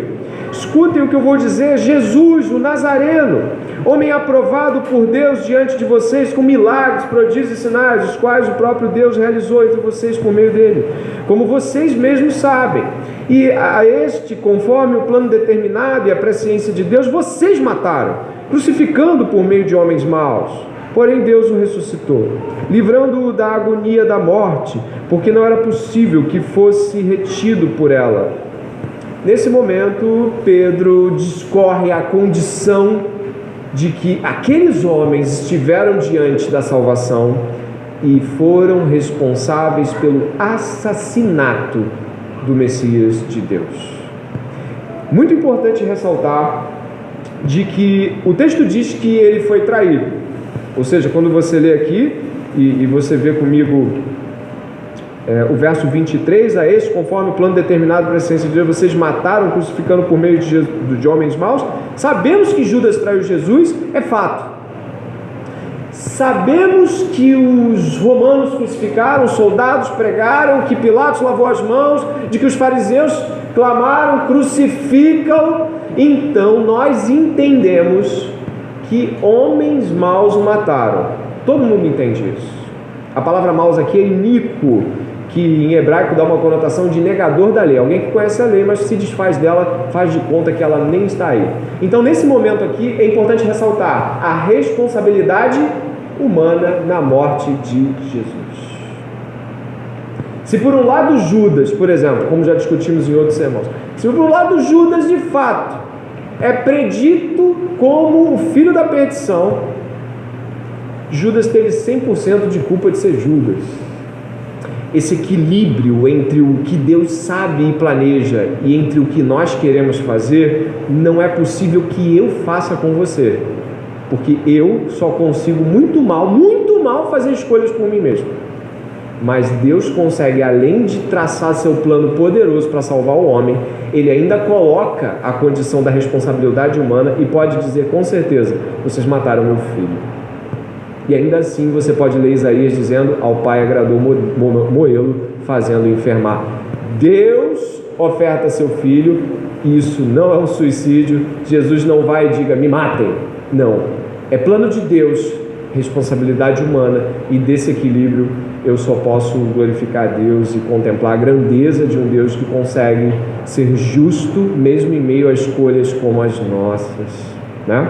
escutem o que eu vou dizer: Jesus, o Nazareno, homem aprovado por Deus diante de vocês com milagres, prodígios e sinais, os quais o próprio Deus realizou entre vocês por meio dele, como vocês mesmos sabem. E a este, conforme o plano determinado e a presciência de Deus, vocês mataram, crucificando por meio de homens maus. Porém Deus o ressuscitou, livrando-o da agonia da morte, porque não era possível que fosse retido por ela. Nesse momento, Pedro discorre a condição de que aqueles homens estiveram diante da salvação e foram responsáveis pelo assassinato do Messias de Deus. Muito importante ressaltar de que o texto diz que ele foi traído. Ou seja, quando você lê aqui e você vê comigo o verso 23, a este, conforme o plano determinado para a essência de Deus, vocês mataram, crucificando por meio de homens maus. Sabemos que Judas traiu Jesus, é fato. Sabemos que os romanos crucificaram, os soldados pregaram, que Pilatos lavou as mãos, de que os fariseus clamaram, crucificam. Então nós entendemos que homens maus o mataram. Todo mundo entende isso. A palavra maus aqui é iníquo, que em hebraico dá uma conotação de negador da lei, alguém que conhece a lei, mas se desfaz dela, faz de conta que ela nem está aí. Então nesse momento aqui é importante ressaltar a responsabilidade humana na morte de Jesus. Se por um lado Judas, por exemplo, como já discutimos em outros sermões, se por um lado Judas de fato é predito como o filho da perdição, Judas teve 100% de culpa de ser Judas. Esse equilíbrio entre o que Deus sabe e planeja e entre o que nós queremos fazer, não é possível que eu faça com você, porque eu só consigo muito mal fazer escolhas por mim mesmo. Mas Deus consegue, além de traçar seu plano poderoso para salvar o homem, Ele ainda coloca a condição da responsabilidade humana e pode dizer com certeza: vocês mataram meu filho. E ainda assim você pode ler Isaías dizendo: ao pai agradou moê-lo, fazendo enfermar. Deus oferta seu filho, e isso não é um suicídio. Jesus não vai e diga: me matem. Não, é plano de Deus, responsabilidade humana, e desse equilíbrio eu só posso glorificar a Deus e contemplar a grandeza de um Deus que consegue ser justo mesmo em meio a escolhas como as nossas, né?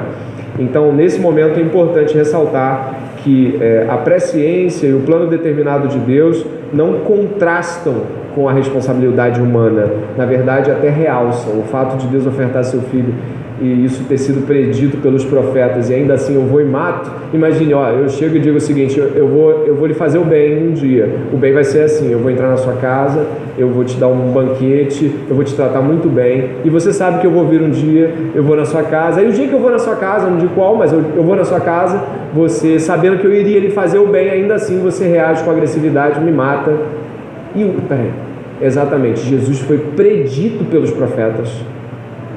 Então nesse momento é importante ressaltar que a presciência e o plano determinado de Deus não contrastam com a responsabilidade humana, na verdade até realçam. O fato de Deus ofertar seu filho e isso ter sido predito pelos profetas, e ainda assim eu vou e mato. Imagine, eu chego e digo o seguinte: eu vou lhe fazer o bem um dia. O bem vai ser assim: eu vou entrar na sua casa, eu vou te dar um banquete, eu vou te tratar muito bem, e você sabe que eu vou vir um dia, eu vou na sua casa, e o dia que eu vou na sua casa, não digo qual, mas eu vou na sua casa, você sabendo que eu iria lhe fazer o bem, ainda assim você reage com agressividade, me mata. Exatamente, Jesus foi predito pelos profetas,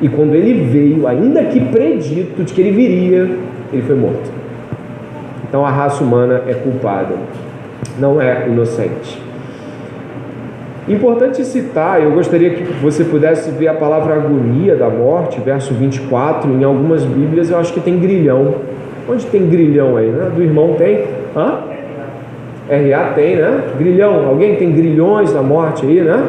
e quando ele veio, ainda que predito de que ele viria, ele foi morto. Então a raça humana é culpada, não é inocente. Importante citar, eu gostaria que você pudesse ver a palavra agonia da morte, verso 24, em algumas bíblias eu acho que tem grilhão. Onde tem grilhão aí, né? Do irmão tem? RA tem, né? Grilhão, alguém tem grilhões da morte aí, né?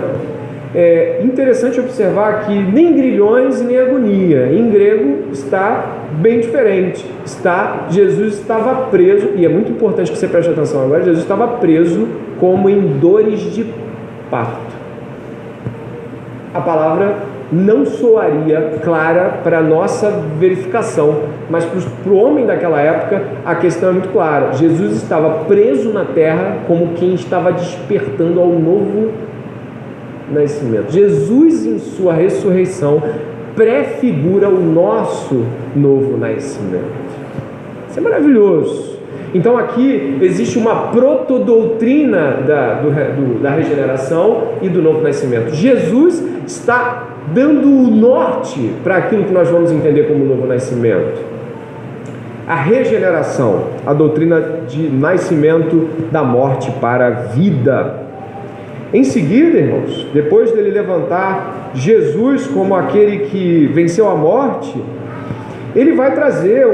é interessante observar que nem grilhões e nem agonia. Em grego está bem diferente. Jesus estava preso, e é muito importante que você preste atenção agora, Jesus estava preso como em dores de parto. A palavra não soaria clara para a nossa verificação, mas para o homem daquela época a questão é muito clara. Jesus estava preso na terra como quem estava despertando ao novo nascimento. Jesus, em sua ressurreição, prefigura o nosso novo nascimento. Isso é maravilhoso. Então aqui existe uma protodoutrina da regeneração e do novo nascimento. Jesus está dando o norte para aquilo que nós vamos entender como novo nascimento. A regeneração, a doutrina de nascimento da morte para a vida. Em seguida, irmãos, depois dele levantar Jesus como aquele que venceu a morte, ele vai trazer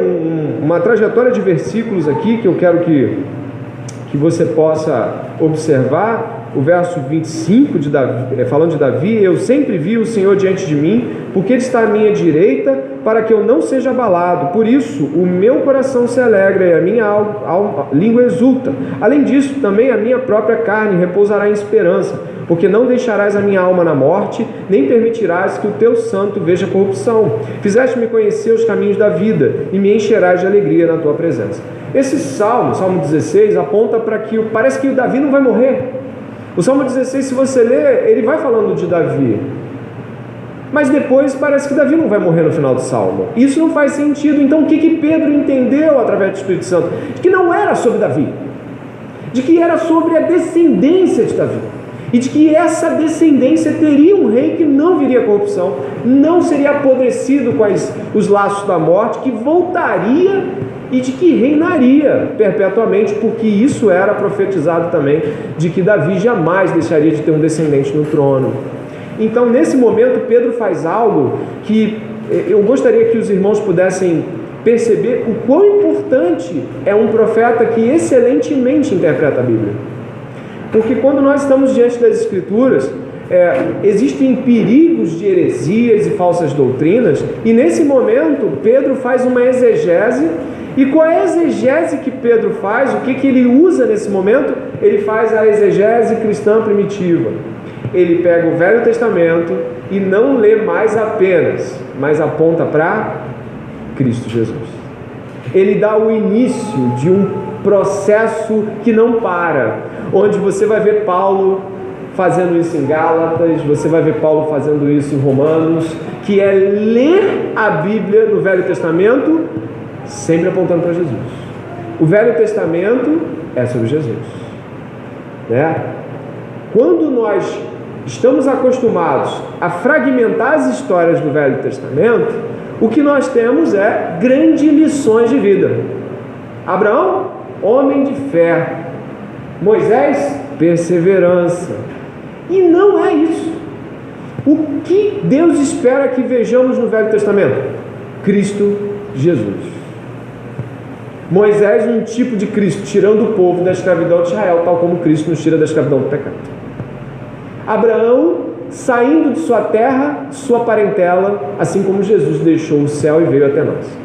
uma trajetória de versículos aqui que eu quero que você possa observar. O verso 25, falando de Davi: eu sempre vi o Senhor diante de mim, porque Ele está à minha direita, para que eu não seja abalado. Por isso, o meu coração se alegra e a minha língua exulta. Além disso, também a minha própria carne repousará em esperança, porque não deixarás a minha alma na morte, nem permitirás que o teu santo veja corrupção. Fizeste-me conhecer os caminhos da vida, e me encherás de alegria na tua presença. Esse Salmo 16, aponta para que parece que o Davi não vai morrer. O Salmo 16, se você ler, ele vai falando de Davi, mas depois parece que Davi não vai morrer no final do Salmo. Isso não faz sentido. Então o que Pedro entendeu através do Espírito Santo? De que não era sobre Davi, de que era sobre a descendência de Davi, e de que essa descendência teria um rei que não viria corrupção, não seria apodrecido com os laços da morte, que voltaria e de que reinaria perpetuamente, porque isso era profetizado também, de que Davi jamais deixaria de ter um descendente no trono. Então, nesse momento, Pedro faz algo que eu gostaria que os irmãos pudessem perceber o quão importante é um profeta que excelentemente interpreta a Bíblia. Porque quando nós estamos diante das Escrituras, existem perigos de heresias e falsas doutrinas, e nesse momento Pedro faz uma exegese. E qual é a exegese que Pedro faz? O que ele usa nesse momento? Ele faz a exegese cristã primitiva. Ele pega o Velho Testamento e não lê mais apenas, mas aponta para Cristo Jesus. Ele dá o início de um processo que não para, onde você vai ver Paulo fazendo isso em Gálatas, você vai ver Paulo fazendo isso em Romanos, que é ler a Bíblia no Velho Testamento sempre apontando para Jesus. O Velho Testamento é sobre Jesus, né? Quando nós estamos acostumados a fragmentar as histórias do Velho Testamento, o que nós temos é grandes lições de vida. Abraão, homem de fé. Moisés, perseverança. E não é isso. O que Deus espera que vejamos no Velho Testamento? Cristo Jesus. Moisés, um tipo de Cristo, tirando o povo da escravidão de Israel, tal como Cristo nos tira da escravidão do pecado. Abraão, saindo de sua terra, sua parentela, assim como Jesus deixou o céu e veio até nós.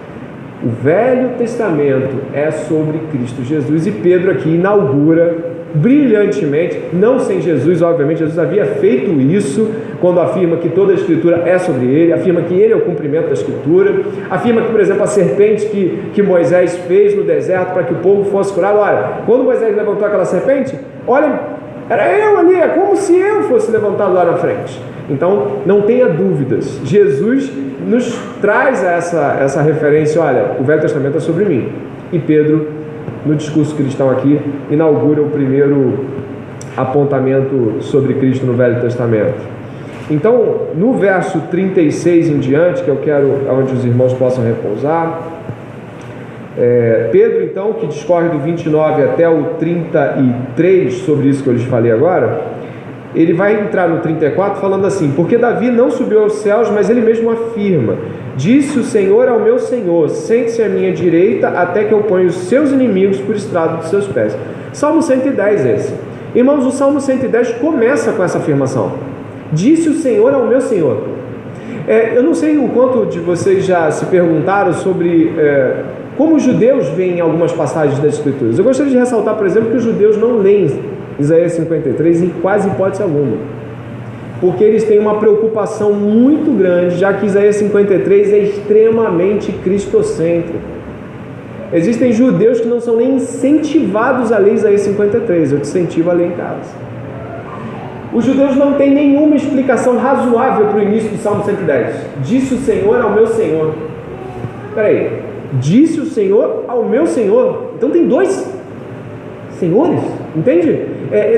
O Velho Testamento é sobre Cristo Jesus, e Pedro aqui inaugura brilhantemente, não sem Jesus, obviamente. Jesus havia feito isso quando afirma que toda a Escritura é sobre ele, afirma que ele é o cumprimento da Escritura, afirma que, por exemplo, a serpente que Moisés fez no deserto para que o povo fosse curado, olha, quando Moisés levantou aquela serpente, olha, era eu ali, é como se eu fosse levantado lá na frente. Então, não tenha dúvidas, Jesus nos traz essa referência, olha, o Velho Testamento é sobre mim. E Pedro, no discurso cristão aqui, inaugura o primeiro apontamento sobre Cristo no Velho Testamento. Então, no verso 36 em diante, que eu quero onde os irmãos possam repousar, Pedro, então, que discorre do 29 até o 33, sobre isso que eu lhes falei agora, ele vai entrar no 34 falando assim: porque Davi não subiu aos céus, mas ele mesmo afirma: disse o Senhor ao meu Senhor, sente-se à minha direita, até que eu ponha os seus inimigos por estrado dos seus pés. Salmo 110 esse. Irmãos, o Salmo 110 começa com essa afirmação. Disse o Senhor ao meu Senhor. Eu não sei o quanto de vocês já se perguntaram sobre como os judeus veem algumas passagens das Escrituras. Eu gostaria de ressaltar, por exemplo, que os judeus não leem Isaías 53 em quase hipótese alguma, porque eles têm uma preocupação muito grande, já que Isaías 53 é extremamente cristocêntrico. Existem judeus que não são nem incentivados a ler Isaías 53, eu te incentivo a ler em casa. Os judeus não têm nenhuma explicação razoável para o início do Salmo 110. Disse o Senhor ao meu Senhor. Peraí, disse o Senhor ao meu Senhor. Então tem dois senhores, entende?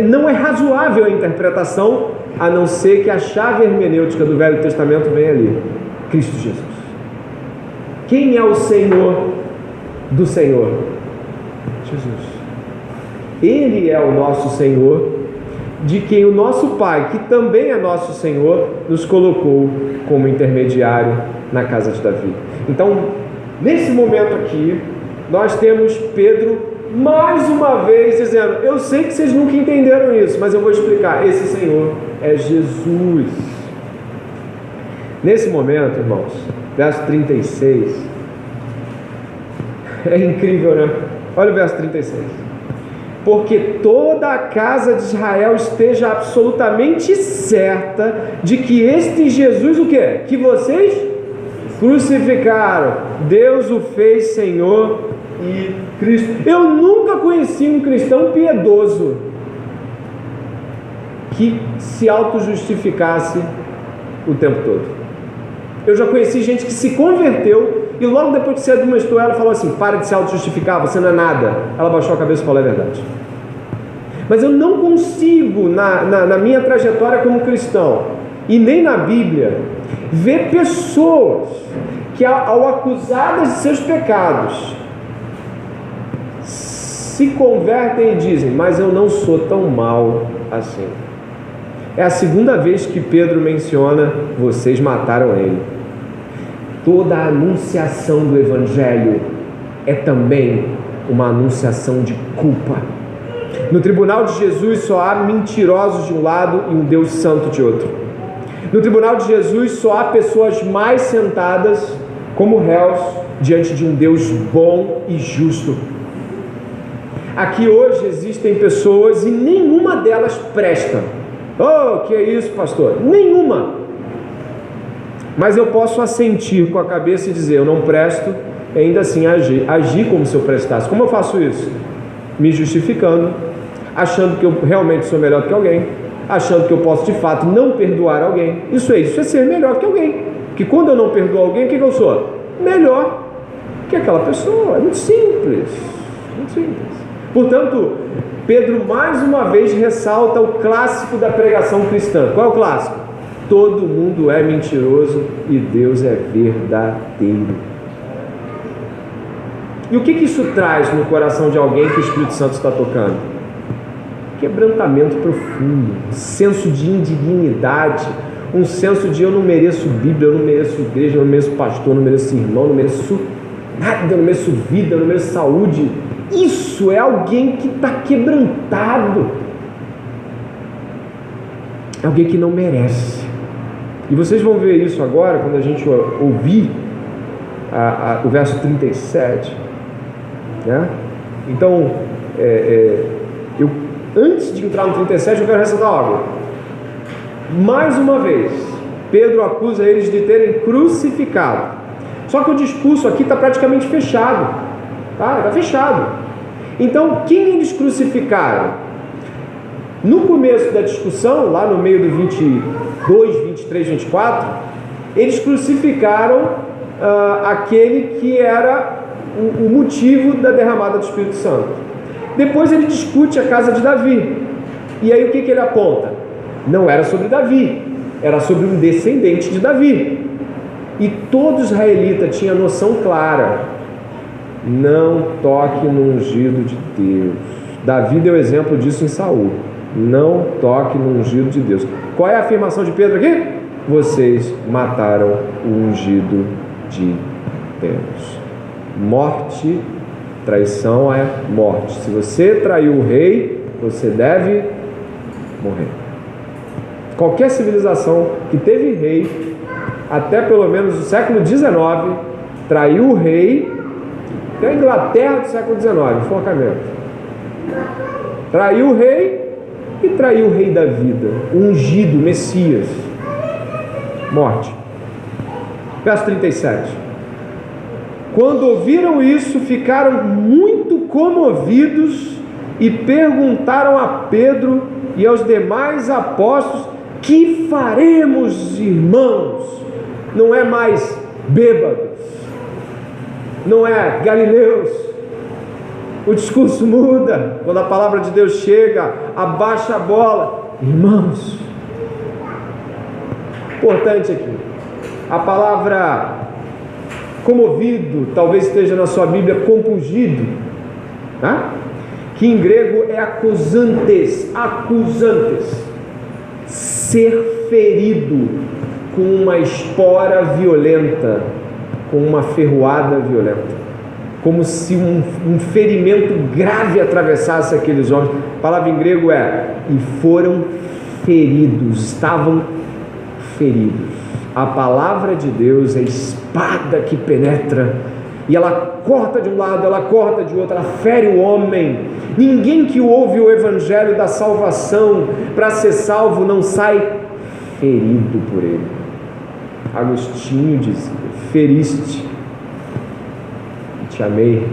Não é razoável a interpretação, a não ser que a chave hermenêutica do Velho Testamento venha ali: Cristo Jesus. Quem é o Senhor do Senhor? Jesus. Ele é o nosso Senhor, de quem o nosso Pai, que também é nosso Senhor, nos colocou como intermediário na casa de Davi. Então, nesse momento aqui, nós temos Pedro mais uma vez dizendo: eu sei que vocês nunca entenderam isso, mas eu vou explicar. Esse Senhor é Jesus. Nesse momento, irmãos, verso 36, é incrível, né? Olha o verso 36. Porque toda a casa de Israel esteja absolutamente certa de que este Jesus, o quê? Que vocês crucificaram, Deus o fez Senhor e Cristo. Eu nunca conheci um cristão piedoso que se auto-justificasse o tempo todo. Eu já conheci gente que se converteu e logo depois que você admoestou ela, falou assim: para de se auto-justificar, você não é nada. Ela baixou a cabeça e falou: é verdade. Mas eu não consigo, na minha trajetória como cristão, e nem na Bíblia, ver pessoas que, ao acusadas de seus pecados, se convertem e dizem: mas eu não sou tão mal assim. É a segunda vez que Pedro menciona: vocês mataram ele. Toda a anunciação do Evangelho é também uma anunciação de culpa. No tribunal de Jesus só há mentirosos de um lado e um Deus santo de outro. No tribunal de Jesus só há pessoas mais sentadas como réus diante de um Deus bom e justo. Aqui hoje existem pessoas e nenhuma delas presta. Oh, que é isso, pastor? Nenhuma. Mas eu posso assentir com a cabeça e dizer: eu não presto, e ainda assim agir como se eu prestasse. Como eu faço isso? Me justificando, achando que eu realmente sou melhor que alguém, achando que eu posso de fato não perdoar alguém. Isso é ser melhor que alguém. Porque quando eu não perdoo alguém, o que eu sou? Melhor que aquela pessoa. É muito simples. Muito simples. Portanto, Pedro mais uma vez ressalta o clássico da pregação cristã. Qual é o clássico? Todo mundo é mentiroso e Deus é verdadeiro. E o que isso traz no coração de alguém que o Espírito Santo está tocando? Quebrantamento profundo, um senso de indignidade, um senso de: eu não mereço Bíblia, eu não mereço igreja, eu não mereço pastor, eu não mereço irmão, eu não mereço nada, eu não mereço vida, eu não mereço saúde. Isso é alguém que está quebrantado, é alguém que não merece. E vocês vão ver isso agora, quando a gente ouvir o verso 37, né? Então, antes de entrar no 37, eu quero ressaltar algo. Mais uma vez, Pedro acusa eles de terem crucificado. Só que o discurso aqui está praticamente fechado. Está fechado. Então, quem eles crucificaram? No começo da discussão, lá no meio do 22, 23, 24, eles crucificaram aquele que era o motivo da derramada do Espírito Santo. Depois ele discute a casa de Davi. E aí o que ele aponta? Não era sobre Davi, era sobre um descendente de Davi. E todo israelita tinha noção clara: não toque no ungido de Deus. Davi deu exemplo disso em Saul. Não toque no ungido de Deus. Qual é a afirmação de Pedro aqui? Vocês mataram o ungido de Deus. Morte, traição é morte. Se você traiu o rei, você deve morrer. Qualquer civilização que teve rei, até pelo menos o século XIX, traiu o rei. Até a Inglaterra do século XIX, enforcamento. Traiu o rei e traiu o rei da vida, o ungido, o Messias. Morte. Verso 37. Quando ouviram isso, ficaram muito comovidos e perguntaram a Pedro e aos demais apóstolos: que faremos, irmãos? Não é mais bêbados, não é galileus. O discurso muda quando a palavra de Deus chega, abaixa a bola. Irmãos, importante aqui, a palavra comovido talvez esteja na sua Bíblia compungido, tá? Que em grego é acusantes, ser ferido com uma espora violenta, com uma ferroada violenta, como se um ferimento grave atravessasse aqueles homens. A palavra em grego é: e foram feridos, estavam feridos. A palavra de Deus é espada que penetra, e ela corta de um lado, ela corta de outro, ela fere o homem. Ninguém que ouve o evangelho da salvação para ser salvo não sai ferido por ele. Agostinho dizia: feriste, te amei.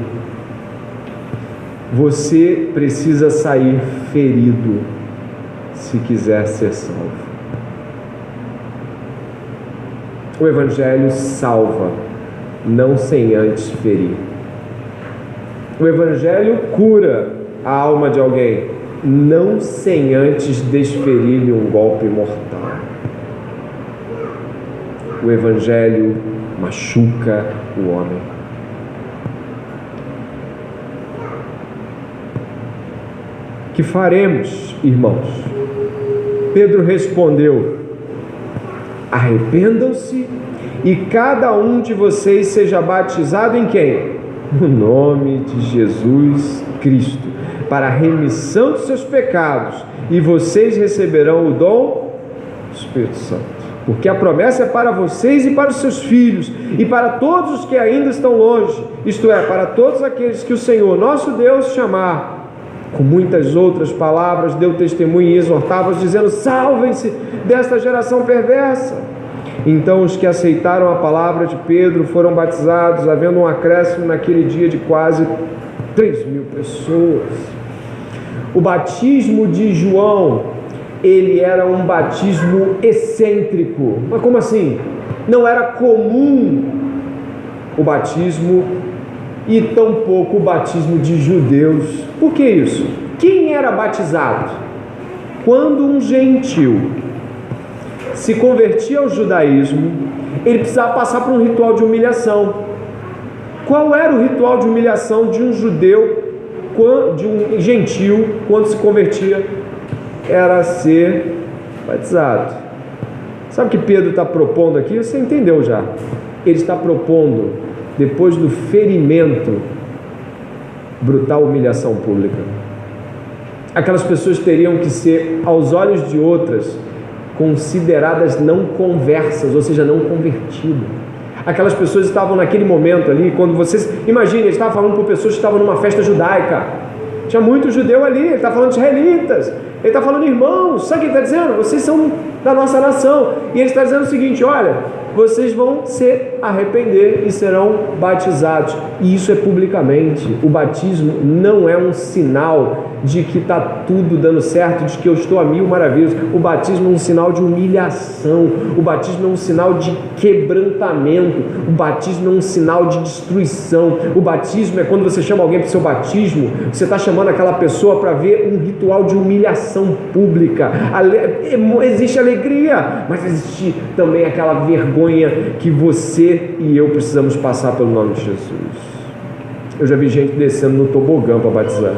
Você precisa sair ferido se quiser ser salvo. O evangelho salva, não sem antes ferir. O evangelho cura a alma de alguém, não sem antes desferir-lhe um golpe mortal. O evangelho machuca o homem. Que faremos, irmãos? Pedro respondeu: arrependam-se e cada um de vocês seja batizado em quem? No nome de Jesus Cristo, para a remissão de seus pecados, e vocês receberão o dom do Espírito Santo. Porque a promessa é para vocês e para os seus filhos, e para todos os que ainda estão longe, isto é, para todos aqueles que o Senhor nosso Deus chamar. Com muitas outras palavras deu testemunho e exortava-os, dizendo: salvem-se desta geração perversa. Então os que aceitaram a palavra de Pedro foram batizados, havendo um acréscimo naquele dia de quase 3.000 pessoas. O batismo de João, ele era um batismo excêntrico. Mas como assim? Não era comum o batismo, e tampouco o batismo de judeus. Por que isso? Quem era batizado? Quando um gentil se convertia ao judaísmo, ele precisava passar por um ritual de humilhação. Qual era o ritual de humilhação de um judeu, de um gentil, quando se convertia? Era ser batizado. Sabe o que Pedro está propondo aqui? Você entendeu já. Ele está propondo, depois do ferimento, brutal humilhação pública. Aquelas pessoas teriam que ser, aos olhos de outras, consideradas não conversas, ou seja, não convertidas. Aquelas pessoas estavam naquele momento ali, quando vocês... Imaginem, ele estava falando por pessoas que estavam numa festa judaica. Tinha muito judeu ali, ele está falando de israelitas. Ele está falando: irmãos, sabe o que ele está dizendo? Vocês são da nossa nação. E ele está dizendo o seguinte: olha, vocês vão se arrepender e serão batizados. E isso é publicamente. O batismo não é um sinal de que está tudo dando certo, de que eu estou a 1000 maravilhas. O batismo é um sinal de humilhação. O batismo é um sinal de quebrantamento. O batismo é um sinal de destruição. O batismo é quando você chama alguém para o seu batismo, você está chamando aquela pessoa para ver um ritual de humilhação pública. Existe alegria, mas existe também aquela vergonha que você e eu precisamos passar pelo nome de Jesus. Eu já vi gente descendo no tobogã para batizar.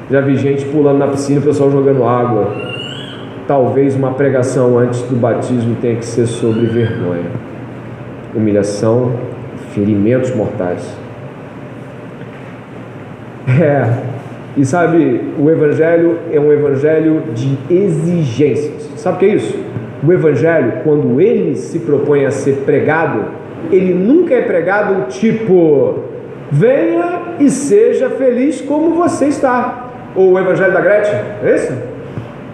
Já vi gente pulando na piscina, o pessoal jogando água. Talvez uma pregação antes do batismo tenha que ser sobre vergonha, humilhação, ferimentos mortais. E sabe, o evangelho é um evangelho de exigências. Sabe o que é isso? O Evangelho, quando ele se propõe a ser pregado, ele nunca é pregado tipo, venha e seja feliz como você está. Ou o Evangelho da Gretchen, é isso?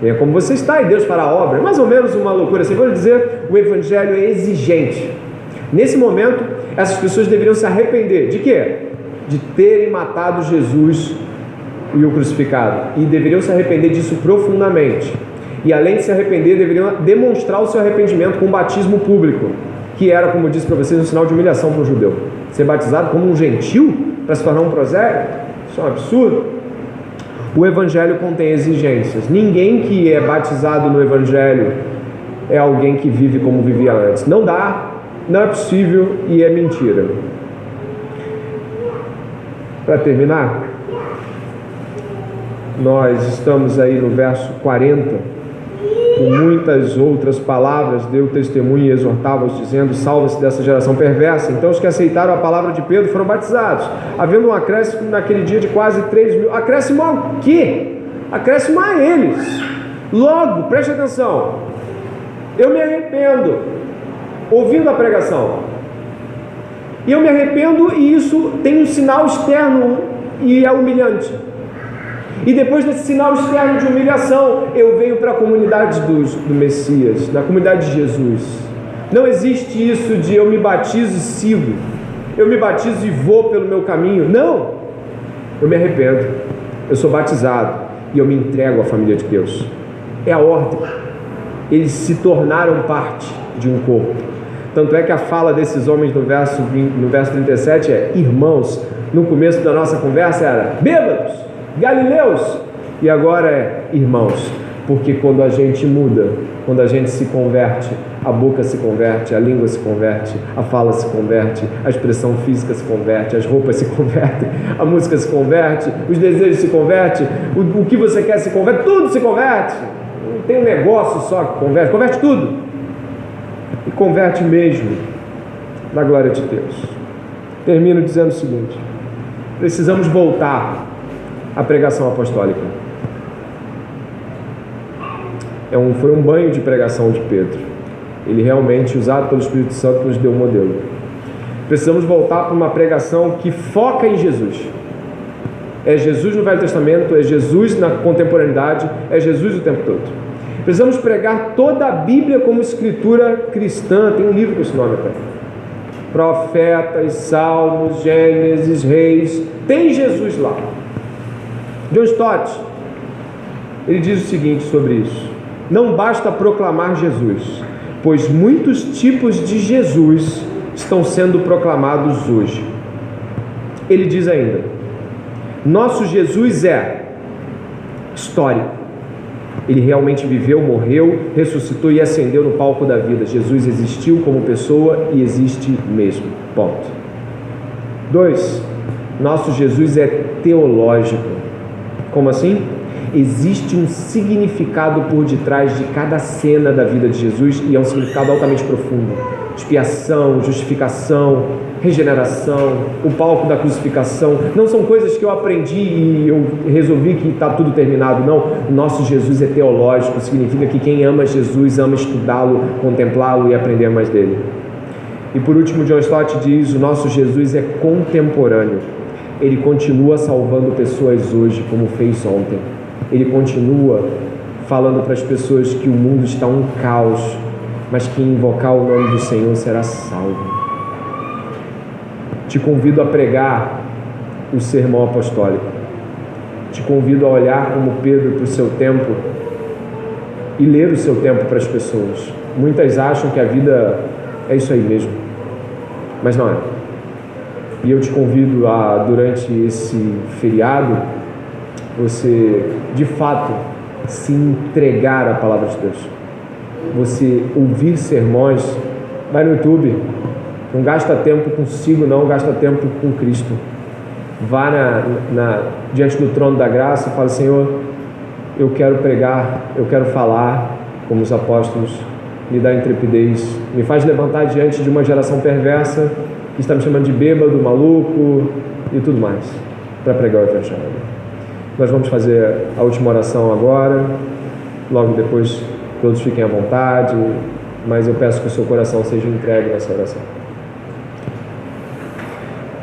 Venha como você está e Deus fará a obra. É mais ou menos uma loucura assim. Vou dizer, o Evangelho é exigente. Nesse momento, essas pessoas deveriam se arrepender. De quê? De terem matado Jesus e o crucificado. E deveriam se arrepender disso profundamente. E além de se arrepender, deveriam demonstrar o seu arrependimento com um batismo público, que era, como eu disse para vocês, um sinal de humilhação para um judeu. Ser batizado como um gentil para se tornar um prosélito? Isso é um absurdo. O Evangelho contém exigências. Ninguém que é batizado no Evangelho é alguém que vive como vivia antes. Não dá, não é possível e é mentira. Para terminar, nós estamos aí no verso 40, com muitas outras palavras, deu testemunho e exortava-os, dizendo, salva-se dessa geração perversa. Então os que aceitaram a palavra de Pedro foram batizados, havendo um acréscimo naquele dia de quase 3.000. Acréscimo ao quê? Acréscimo a eles. Logo, preste atenção, eu me arrependo ouvindo a pregação, e eu me arrependo, e isso tem um sinal externo e é humilhante. E depois desse sinal externo de humilhação, eu venho para a comunidade do Messias, da comunidade de Jesus. Não existe isso de eu me batizo e sigo, eu me batizo e vou pelo meu caminho. Não, eu me arrependo, eu sou batizado e eu me entrego à família de Deus. É a ordem. Eles se tornaram parte de um corpo. Tanto é que a fala desses homens no verso 37 é irmãos. No começo da nossa conversa era bêbados, galileus, e agora é irmãos, porque quando a gente muda, quando a gente se converte, a boca se converte, a língua se converte, a fala se converte, a expressão física se converte, as roupas se convertem, a música se converte, os desejos se convertem, o que você quer se converte, tudo se converte. Não tem um negócio só que converte, converte tudo, e converte mesmo, na glória de Deus. Termino dizendo o seguinte: precisamos voltar a pregação apostólica. Foi um banho de pregação de Pedro. Ele realmente, usado pelo Espírito Santo, nos deu um modelo. Precisamos voltar para uma pregação que foca em Jesus. É Jesus no Velho Testamento, é Jesus na contemporaneidade, é Jesus o tempo todo. Precisamos pregar toda a Bíblia como escritura cristã. Tem um livro com esse nome até. Profetas, Salmos, Gênesis, Reis. Tem Jesus lá. John Stott, ele diz o seguinte sobre isso: não basta proclamar Jesus, pois muitos tipos de Jesus estão sendo proclamados hoje. Ele diz ainda: nosso Jesus é histórico. Ele realmente viveu, morreu, ressuscitou e ascendeu no palco da vida. Jesus existiu como pessoa e existe mesmo. Ponto. 2. Nosso Jesus é teológico. Como assim? Existe um significado por detrás de cada cena da vida de Jesus, e é um significado altamente profundo. Expiação, justificação, regeneração, o palco da crucificação. Não são coisas que eu aprendi e eu resolvi que está tudo terminado. Não, o nosso Jesus é teológico. Significa que quem ama Jesus ama estudá-lo, contemplá-lo e aprender mais dele. E por último, John Stott diz: o nosso Jesus é contemporâneo. Ele continua salvando pessoas hoje, como fez ontem. Ele continua falando para as pessoas que o mundo está um caos, mas que invocar o nome do Senhor será salvo. Te convido a pregar o sermão apostólico. Te convido a olhar como Pedro para o seu tempo e ler o seu tempo para as pessoas. Muitas acham que a vida é isso aí mesmo, mas não é. E eu te convido a, durante esse feriado, você, de fato, se entregar à palavra de Deus. Você ouvir sermões, vai no YouTube, não gasta tempo consigo não, gasta tempo com Cristo. Vá diante do trono da graça e fala: Senhor, eu quero pregar, eu quero falar como os apóstolos, me dá intrepidez, me faz levantar diante de uma geração perversa que está me chamando de bêbado, maluco e tudo mais, para pregar o Evangelho. Nós vamos fazer a última oração agora, logo depois Todos fiquem à vontade, mas eu peço que o seu coração seja entregue nessa oração.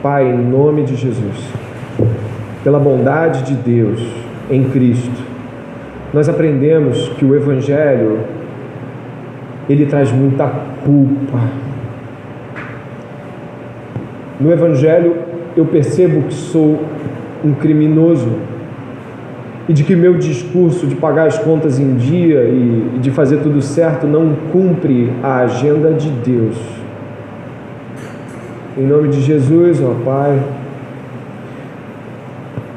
Pai, em nome de Jesus, pela bondade de Deus em Cristo, nós aprendemos que o Evangelho, ele traz muita culpa. No Evangelho, eu percebo que sou um criminoso e de que meu discurso de pagar as contas em dia e de fazer tudo certo não cumpre a agenda de Deus. Em nome de Jesus, ó Pai,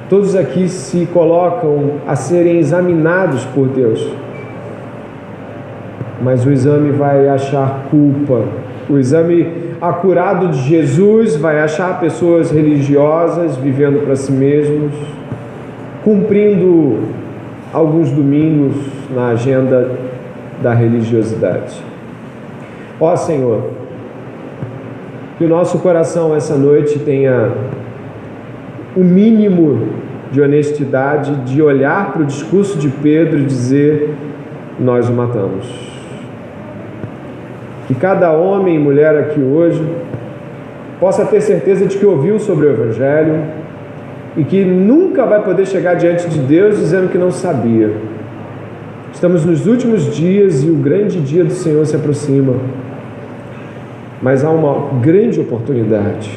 todos aqui se colocam a serem examinados por Deus, mas o exame vai achar culpa. O exame acurado de Jesus vai achar pessoas religiosas vivendo para si mesmos, cumprindo alguns domingos na agenda da religiosidade. Ó Senhor, que o nosso coração essa noite tenha o mínimo de honestidade de olhar para o discurso de Pedro e dizer: nós o matamos. Que cada homem e mulher aqui hoje possa ter certeza de que ouviu sobre o Evangelho e que nunca vai poder chegar diante de Deus dizendo que não sabia. Estamos nos últimos dias e o grande dia do Senhor se aproxima. Mas há uma grande oportunidade.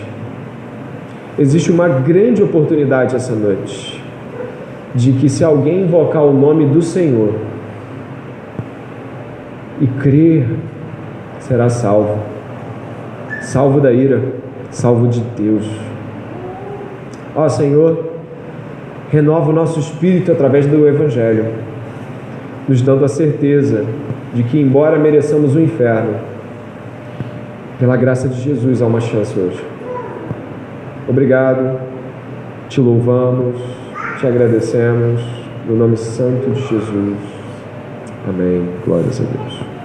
Existe uma grande oportunidade essa noite de que, se alguém invocar o nome do Senhor e crer, será salvo. Salvo da ira, salvo de Deus. Ó Senhor, renova o nosso espírito através do Evangelho, nos dando a certeza de que, embora mereçamos o inferno, pela graça de Jesus há uma chance hoje. Obrigado, te louvamos, te agradecemos, no nome santo de Jesus. Amém. Glórias a Deus.